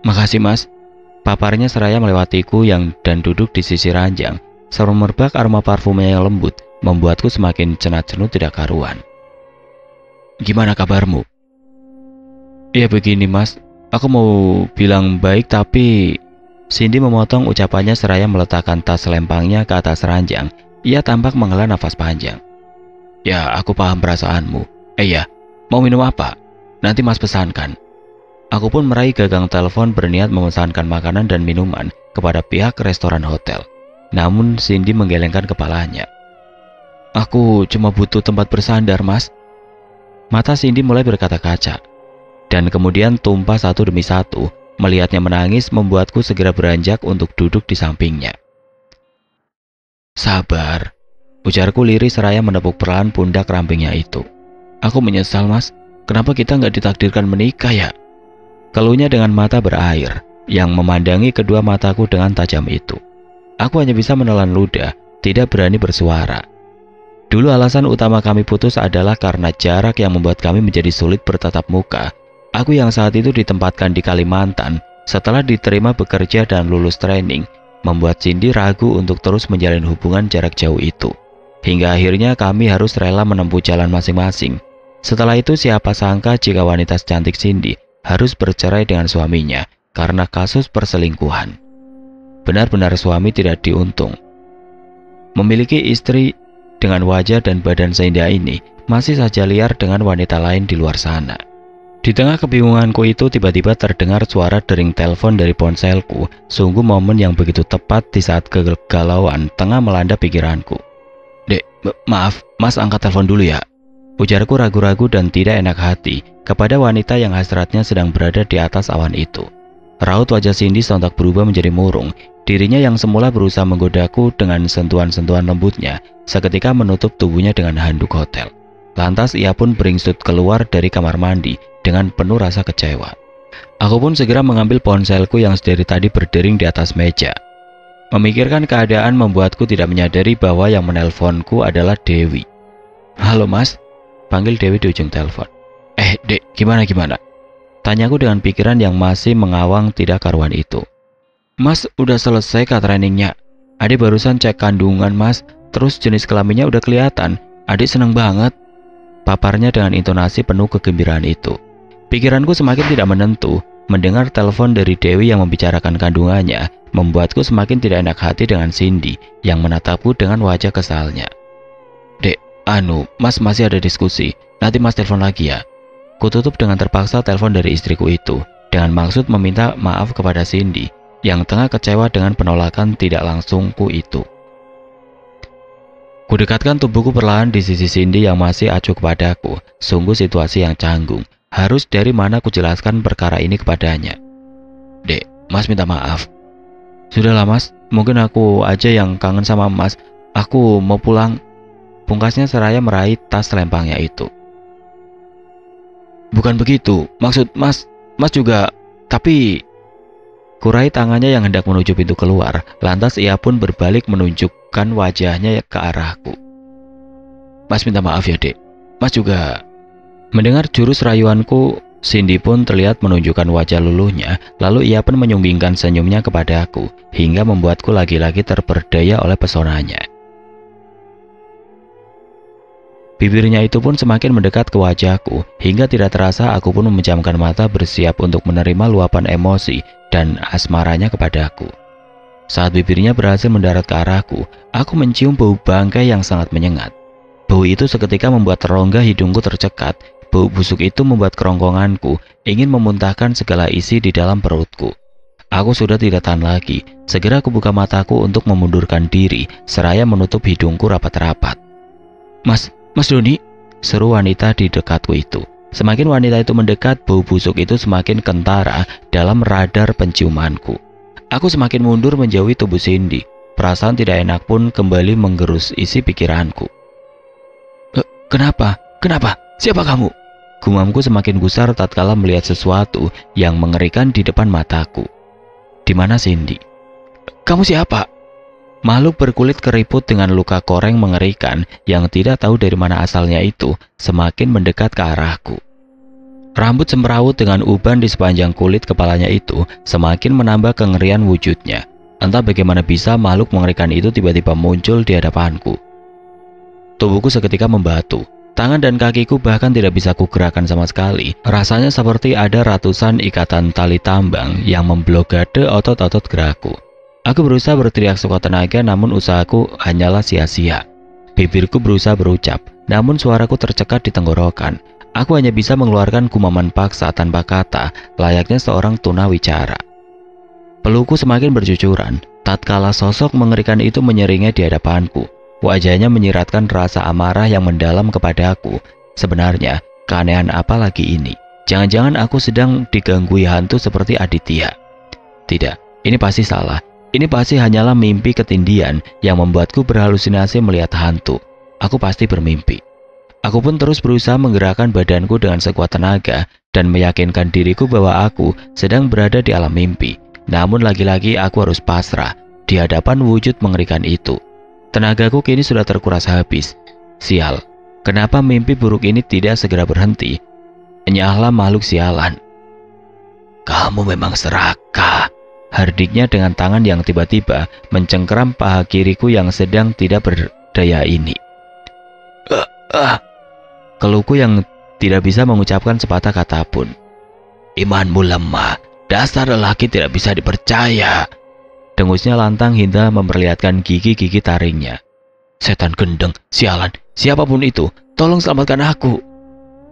[SPEAKER 1] Makasih mas. Paparnya seraya melewatiku dan duduk di sisi ranjang. Semerbak aroma parfumnya yang lembut membuatku semakin cenat-cenut tidak karuan. Gimana kabarmu? Ya begini mas, aku mau bilang baik tapi... Cindy memotong ucapannya seraya meletakkan tas lempangnya ke atas ranjang. Ia tampak menghela nafas panjang. Ya, aku paham perasaanmu. Ya, mau minum apa? Nanti mas pesankan. Aku pun meraih gagang telepon berniat memesankan makanan dan minuman kepada pihak restoran hotel. Namun Cindy menggelengkan kepalanya. Aku cuma butuh tempat bersandar mas. Mata Cindy mulai berkaca-kaca, dan kemudian tumpah satu demi satu. Melihatnya menangis membuatku segera beranjak untuk duduk di sampingnya. Sabar, ujarku lirih seraya menepuk perlahan pundak rampingnya itu. Aku menyesal mas, kenapa kita nggak ditakdirkan menikah ya? Keluhnya dengan mata berair, yang memandangi kedua mataku dengan tajam itu. Aku hanya bisa menelan ludah, tidak berani bersuara. Dulu alasan utama kami putus adalah karena jarak yang membuat kami menjadi sulit bertatap muka. Aku yang saat itu ditempatkan di Kalimantan setelah diterima bekerja dan lulus training, membuat Cindy ragu untuk terus menjalin hubungan jarak jauh itu. Hingga akhirnya kami harus rela menempuh jalan masing-masing. Setelah itu siapa sangka jika wanita secantik Cindy harus bercerai dengan suaminya karena kasus perselingkuhan. Benar-benar suami tidak diuntung. Memiliki istri dengan wajah dan badan seindah ini masih saja liar dengan wanita lain di luar sana. Di tengah kebingunganku itu tiba-tiba terdengar suara dering telepon dari ponselku. Sungguh momen yang begitu tepat di saat kegalauan tengah melanda pikiranku. Dek, maaf, mas angkat telepon dulu ya. Ujarku ragu-ragu dan tidak enak hati kepada wanita yang hasratnya sedang berada di atas awan itu. Raut wajah Cindy sontak berubah menjadi murung. Dirinya yang semula berusaha menggodaku dengan sentuhan-sentuhan lembutnya seketika menutup tubuhnya dengan handuk hotel. Lantas ia pun beringsut keluar dari kamar mandi dengan penuh rasa kecewa. Aku pun segera mengambil ponselku yang sedari tadi berdering di atas meja. Memikirkan keadaan membuatku tidak menyadari bahwa yang menelponku adalah Dewi. Halo mas, panggil Dewi di ujung telepon. Dek, gimana? Tanyaku dengan pikiran yang masih mengawang tidak karuan itu. Mas, udah selesai kah trainingnya? Adik barusan cek kandungan mas, terus jenis kelaminnya udah kelihatan. Adik seneng banget. Paparnya dengan intonasi penuh kegembiraan itu. Pikiranku semakin tidak menentu. Mendengar telepon dari Dewi yang membicarakan kandungannya membuatku semakin tidak enak hati dengan Cindy yang menatapku dengan wajah kesalnya. Dek, mas masih ada diskusi. Nanti mas telepon lagi ya. Kututup dengan terpaksa telepon dari istriku itu dengan maksud meminta maaf kepada Cindy. yang tengah kecewa dengan penolakan tidak langsungku itu. Kudekatkan tubuhku perlahan di sisi Cindy yang masih acuh kepadaku. Sungguh situasi yang canggung. Harus dari mana kujelaskan perkara ini kepadanya. Dek, Mas minta maaf. Sudahlah Mas, mungkin aku aja yang kangen sama Mas. Aku mau pulang. Pungkasnya seraya meraih tas lempangnya itu. Bukan begitu, maksud Mas juga, tapi... Kurai tangannya yang hendak menuju pintu keluar, lantas ia pun berbalik menunjukkan wajahnya ke arahku. Mas minta maaf ya dek, Mas juga... Mendengar jurus rayuanku, Cindy pun terlihat menunjukkan wajah luluhnya, lalu ia pun menyunggingkan senyumnya kepadaku, hingga membuatku lagi-lagi terperdaya oleh pesonanya. Bibirnya itu pun semakin mendekat ke wajahku, hingga tidak terasa aku pun memejamkan mata bersiap untuk menerima luapan emosi dan asmaranya kepadaku. Saat bibirnya berhasil mendarat ke arahku, aku mencium bau bangkai yang sangat menyengat. Bau itu seketika membuat rongga hidungku tercekat. Bau busuk itu membuat kerongkonganku ingin memuntahkan segala isi di dalam perutku. Aku sudah tidak tahan lagi. Segera aku buka mataku untuk memundurkan diri, seraya menutup hidungku rapat-rapat. Mas Doni, seru wanita di dekatku itu. Semakin wanita itu mendekat, bau busuk itu semakin kentara dalam radar penciumanku. Aku semakin mundur menjauhi tubuh Cindy. Perasaan tidak enak pun kembali menggerus isi pikiranku. Kenapa? Siapa kamu? Gumamku semakin gusar tatkala melihat sesuatu yang mengerikan di depan mataku. Di mana Cindy? Kamu siapa? Makhluk berkulit keriput dengan luka koreng mengerikan yang tidak tahu dari mana asalnya itu semakin mendekat ke arahku. Rambut semrawut dengan uban di sepanjang kulit kepalanya itu semakin menambah kengerian wujudnya. Entah bagaimana bisa makhluk mengerikan itu tiba-tiba muncul di hadapanku. Tubuhku seketika membatu. Tangan dan kakiku bahkan tidak bisa kugerakkan sama sekali. Rasanya seperti ada ratusan ikatan tali tambang yang memblokade otot-otot gerakku. Aku berusaha berteriak sekuat tenaga, namun usahaku hanyalah sia-sia. Bibirku berusaha berucap, namun suaraku tercekat di tenggorokan. Aku hanya bisa mengeluarkan gumaman paksa tanpa kata, layaknya seorang tunawicara. Pelukku semakin bercucuran, tatkala sosok mengerikan itu menyeringai di hadapanku. Wajahnya menyiratkan rasa amarah yang mendalam kepadaku. Sebenarnya, keanehan apa lagi ini? Jangan-jangan aku sedang diganggui hantu seperti Aditya? Tidak, ini pasti salah. Ini pasti hanyalah mimpi ketindian yang membuatku berhalusinasi melihat hantu. Aku pasti bermimpi. Aku pun terus berusaha menggerakkan badanku dengan sekuat tenaga dan meyakinkan diriku bahwa aku sedang berada di alam mimpi. Namun lagi-lagi aku harus pasrah di hadapan wujud mengerikan itu. Tenagaku kini sudah terkuras habis. Sial, kenapa mimpi buruk ini tidak segera berhenti? Enyahlah makhluk sialan. Kamu memang serakah, hardiknya dengan tangan yang tiba-tiba mencengkeram paha kiriku yang sedang tidak berdaya ini. Keluhku yang tidak bisa mengucapkan sepatah kata pun. Imanmu lemah, dasar lelaki tidak bisa dipercaya. Dengusnya lantang hingga memperlihatkan gigi-gigi taringnya. Setan gendeng, sialan, siapapun itu, tolong selamatkan aku.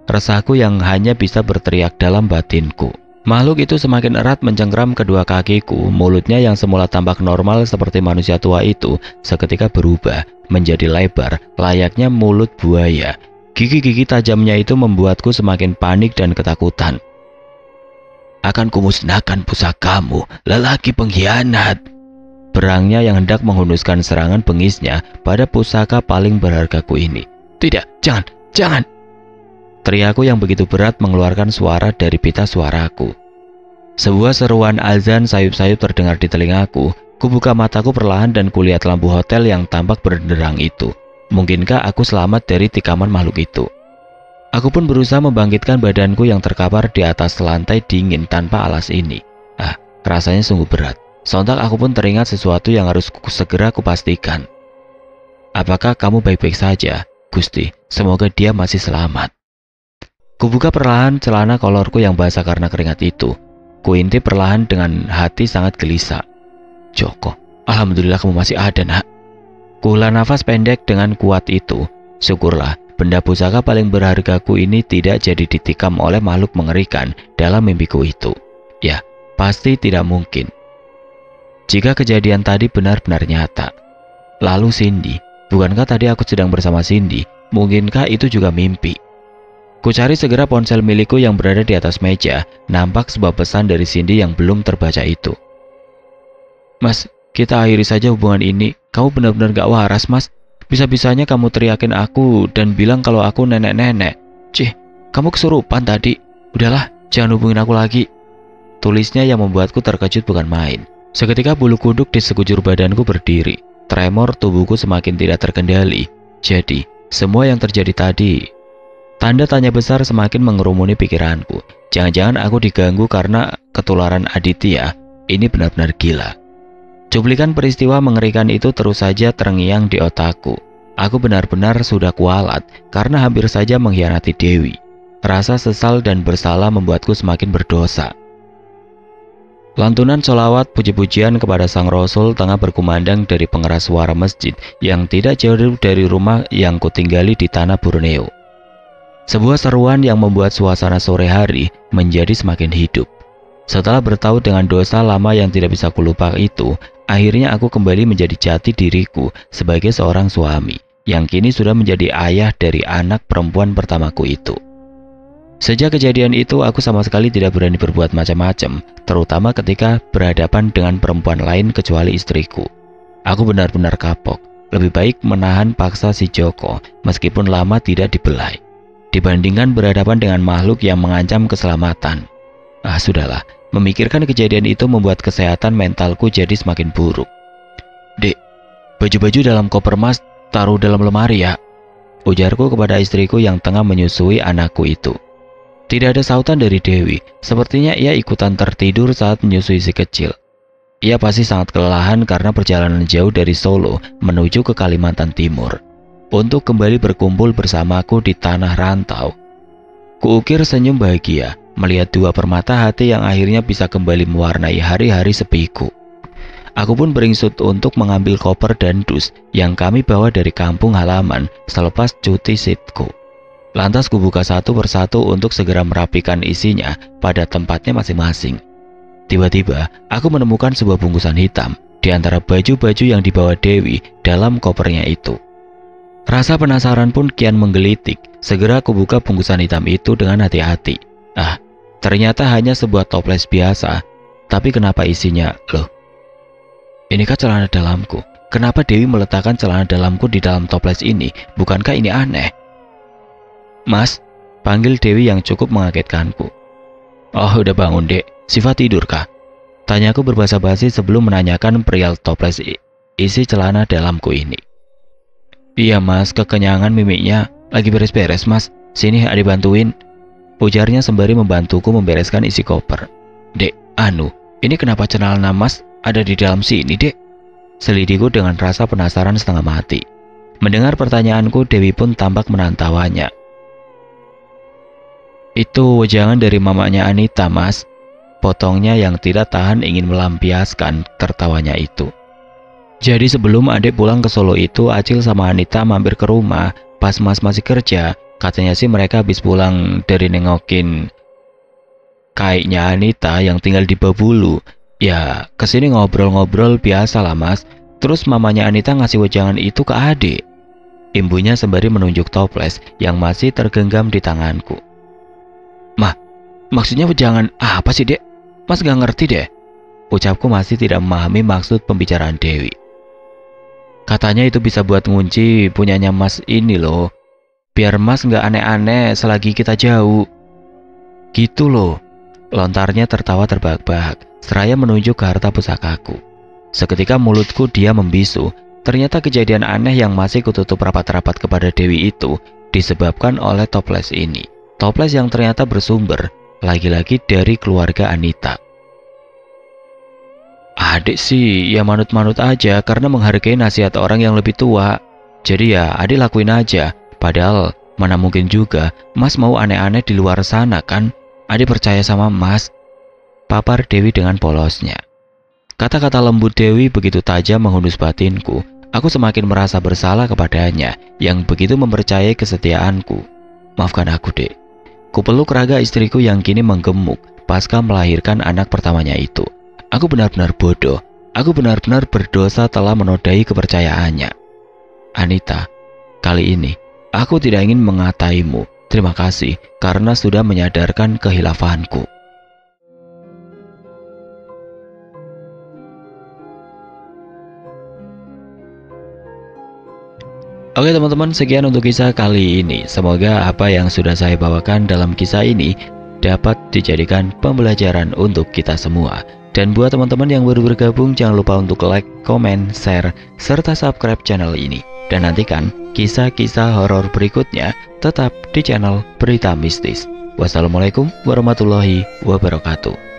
[SPEAKER 1] Resahku yang hanya bisa berteriak dalam batinku. Makhluk itu semakin erat mencengkeram kedua kakiku. Mulutnya yang semula tampak normal seperti manusia tua itu seketika berubah menjadi lebar, layaknya mulut buaya. Gigi-gigi tajamnya itu membuatku semakin panik dan ketakutan. Akan kumusnahkan pusakamu, lelaki pengkhianat. Berangnya yang hendak menghunuskan serangan bengisnya pada pusaka paling berhargaku ini. Tidak, jangan. Teriakku yang begitu berat mengeluarkan suara dari pita suaraku. Sebuah seruan azan sayup-sayup terdengar di telingaku. Kubuka mataku perlahan dan kulihat lampu hotel yang tampak berderang itu. Mungkinkah aku selamat dari tikaman makhluk itu? Aku pun berusaha membangkitkan badanku yang terkapar di atas lantai dingin tanpa alas ini. Rasanya sungguh berat. Sontak aku pun teringat sesuatu yang harus segera kupastikan. Apakah kamu baik-baik saja, Gusti? Semoga dia masih selamat. Kubuka perlahan celana kolorku yang basah karena keringat itu. Kuintip perlahan dengan hati sangat gelisah. Joko, alhamdulillah kamu masih ada, nak. Kuhela nafas pendek dengan kuat itu. Syukurlah, benda pusaka paling berhargaku ini tidak jadi ditikam oleh makhluk mengerikan dalam mimpiku itu. Ya, pasti tidak mungkin. jika kejadian tadi benar-benar nyata. Lalu Cindy, bukankah tadi aku sedang bersama Cindy? Mungkinkah itu juga mimpi? Kucari segera ponsel milikku yang berada di atas meja. Nampak sebuah pesan dari Cindy yang belum terbaca itu. Mas, kita akhiri saja hubungan ini. Kamu benar-benar gak waras, Mas. Bisa-bisanya kamu teriakin aku dan bilang kalau aku nenek-nenek. Cih, kamu kesurupan tadi. Udahlah, jangan hubungin aku lagi. Tulisnya yang membuatku terkejut bukan main. Seketika bulu kuduk di sekujur badanku berdiri. Tremor tubuhku semakin tidak terkendali. Jadi, semua yang terjadi tadi, tanda tanya besar semakin mengerumuni pikiranku. Jangan-jangan aku diganggu karena ketularan Aditya. Ini benar-benar gila. Cuplikan peristiwa mengerikan itu terus saja terngiang di otakku. Aku benar-benar sudah kualat karena hampir saja mengkhianati Dewi. Rasa sesal dan bersalah membuatku semakin berdosa. Lantunan sholawat puji-pujian kepada Sang Rasul tengah berkumandang dari pengeras suara masjid yang tidak jauh dari rumah yang kutinggali di tanah Borneo. Sebuah seruan yang membuat suasana sore hari menjadi semakin hidup. Setelah bertaut dengan dosa lama yang tidak bisa kulupa itu, akhirnya aku kembali menjadi jati diriku sebagai seorang suami yang kini sudah menjadi ayah dari anak perempuan pertamaku itu. Sejak kejadian itu, aku sama sekali tidak berani berbuat macam-macam, terutama ketika berhadapan dengan perempuan lain kecuali istriku. Aku benar-benar kapok. Lebih baik menahan paksa si Joko, meskipun lama tidak dibelai, dibandingkan berhadapan dengan makhluk yang mengancam keselamatan. Sudahlah, memikirkan kejadian itu membuat kesehatan mentalku jadi semakin buruk. Dek, baju-baju dalam koper Mas taruh dalam lemari ya, ujarku kepada istriku yang tengah menyusui anakku itu. Tidak ada sautan dari Dewi, sepertinya ia ikutan tertidur saat menyusui si kecil. Ia pasti sangat kelelahan karena perjalanan jauh dari Solo menuju ke Kalimantan Timur untuk kembali berkumpul bersamaku di tanah rantau. Kuukir senyum bahagia melihat dua permata hati yang akhirnya bisa kembali mewarnai hari-hari sepiku. Aku pun beringsut untuk mengambil koper dan dus yang kami bawa dari kampung halaman selepas cuti sidku. Lantas kubuka satu persatu untuk segera merapikan isinya pada tempatnya masing-masing. Tiba-tiba, aku menemukan sebuah bungkusan hitam di antara baju-baju yang dibawa Dewi dalam kopernya itu. Rasa penasaran pun kian menggelitik. Segera kubuka bungkusan hitam itu dengan hati-hati. Ternyata hanya sebuah toples biasa. Tapi kenapa isinya? Loh, ini kan celana dalamku. Kenapa Dewi meletakkan celana dalamku di dalam toples ini? Bukankah ini aneh? Mas, panggil Dewi yang cukup mengagetkanku. Oh, udah bangun dek, Siva tidur kah? Tanyaku berbahasa basi sebelum menanyakan perihal toples isi celana dalamku ini. Iya mas, kekenyangan mimiknya, lagi beres-beres mas, sini adik bantuin, ujarnya sembari membantuku membereskan isi koper. Dek, ini kenapa celana mas ada di dalam sini dek? Selidiku dengan rasa penasaran setengah mati. Mendengar pertanyaanku, Dewi pun tampak menantawanya. Itu wejangan dari mamanya Anita mas, potongnya yang tidak tahan ingin melampiaskan tertawanya itu. Jadi sebelum adik pulang ke Solo itu, Acil sama Anita mampir ke rumah pas mas masih kerja. Katanya sih mereka habis pulang dari nengokin kakeknya Anita yang tinggal di Babulu. Ya kesini ngobrol-ngobrol biasa lah mas. Terus mamanya Anita ngasih wejangan itu ke adik, imbunya sembari menunjuk toples yang masih tergenggam di tanganku. Mah, maksudnya wejangan apa sih dek? Mas gak ngerti deh. Ucapku masih tidak memahami maksud pembicaraan Dewi. Katanya itu bisa buat ngunci punyanya mas ini loh, biar mas gak aneh-aneh selagi kita jauh. Gitu loh. Lontarnya tertawa terbahak-bahak seraya menunjuk ke harta pusakaku. Seketika mulutku dia membisu. Ternyata kejadian aneh yang masih kututup rapat-rapat kepada Dewi itu disebabkan oleh toples ini. Toples yang ternyata bersumber lagi-lagi dari keluarga Anita. Adik sih ya manut-manut aja karena menghargai nasihat orang yang lebih tua. Jadi ya adik lakuin aja. Padahal mana mungkin juga mas mau aneh-aneh di luar sana kan? Adik percaya sama mas, papar Dewi dengan polosnya. Kata-kata lembut Dewi begitu tajam menghunus batinku. Aku semakin merasa bersalah kepadanya yang begitu mempercayai kesetiaanku. Maafkan aku dek. Kupeluk raga istriku yang kini menggemuk pasca melahirkan anak pertamanya itu. Aku benar-benar bodoh. Aku benar-benar berdosa telah menodai kepercayaannya. Anita, kali ini aku tidak ingin mengataimu. Terima kasih karena sudah menyadarkan kehilafanku. Oke teman-teman, sekian untuk kisah kali ini. Semoga apa yang sudah saya bawakan dalam kisah ini dapat dijadikan pembelajaran untuk kita semua. Dan buat teman-teman yang baru bergabung, jangan lupa untuk like, komen, share, serta subscribe channel ini. Dan nantikan kisah-kisah horor berikutnya tetap di channel Berita Mistis. Wassalamualaikum warahmatullahi wabarakatuh.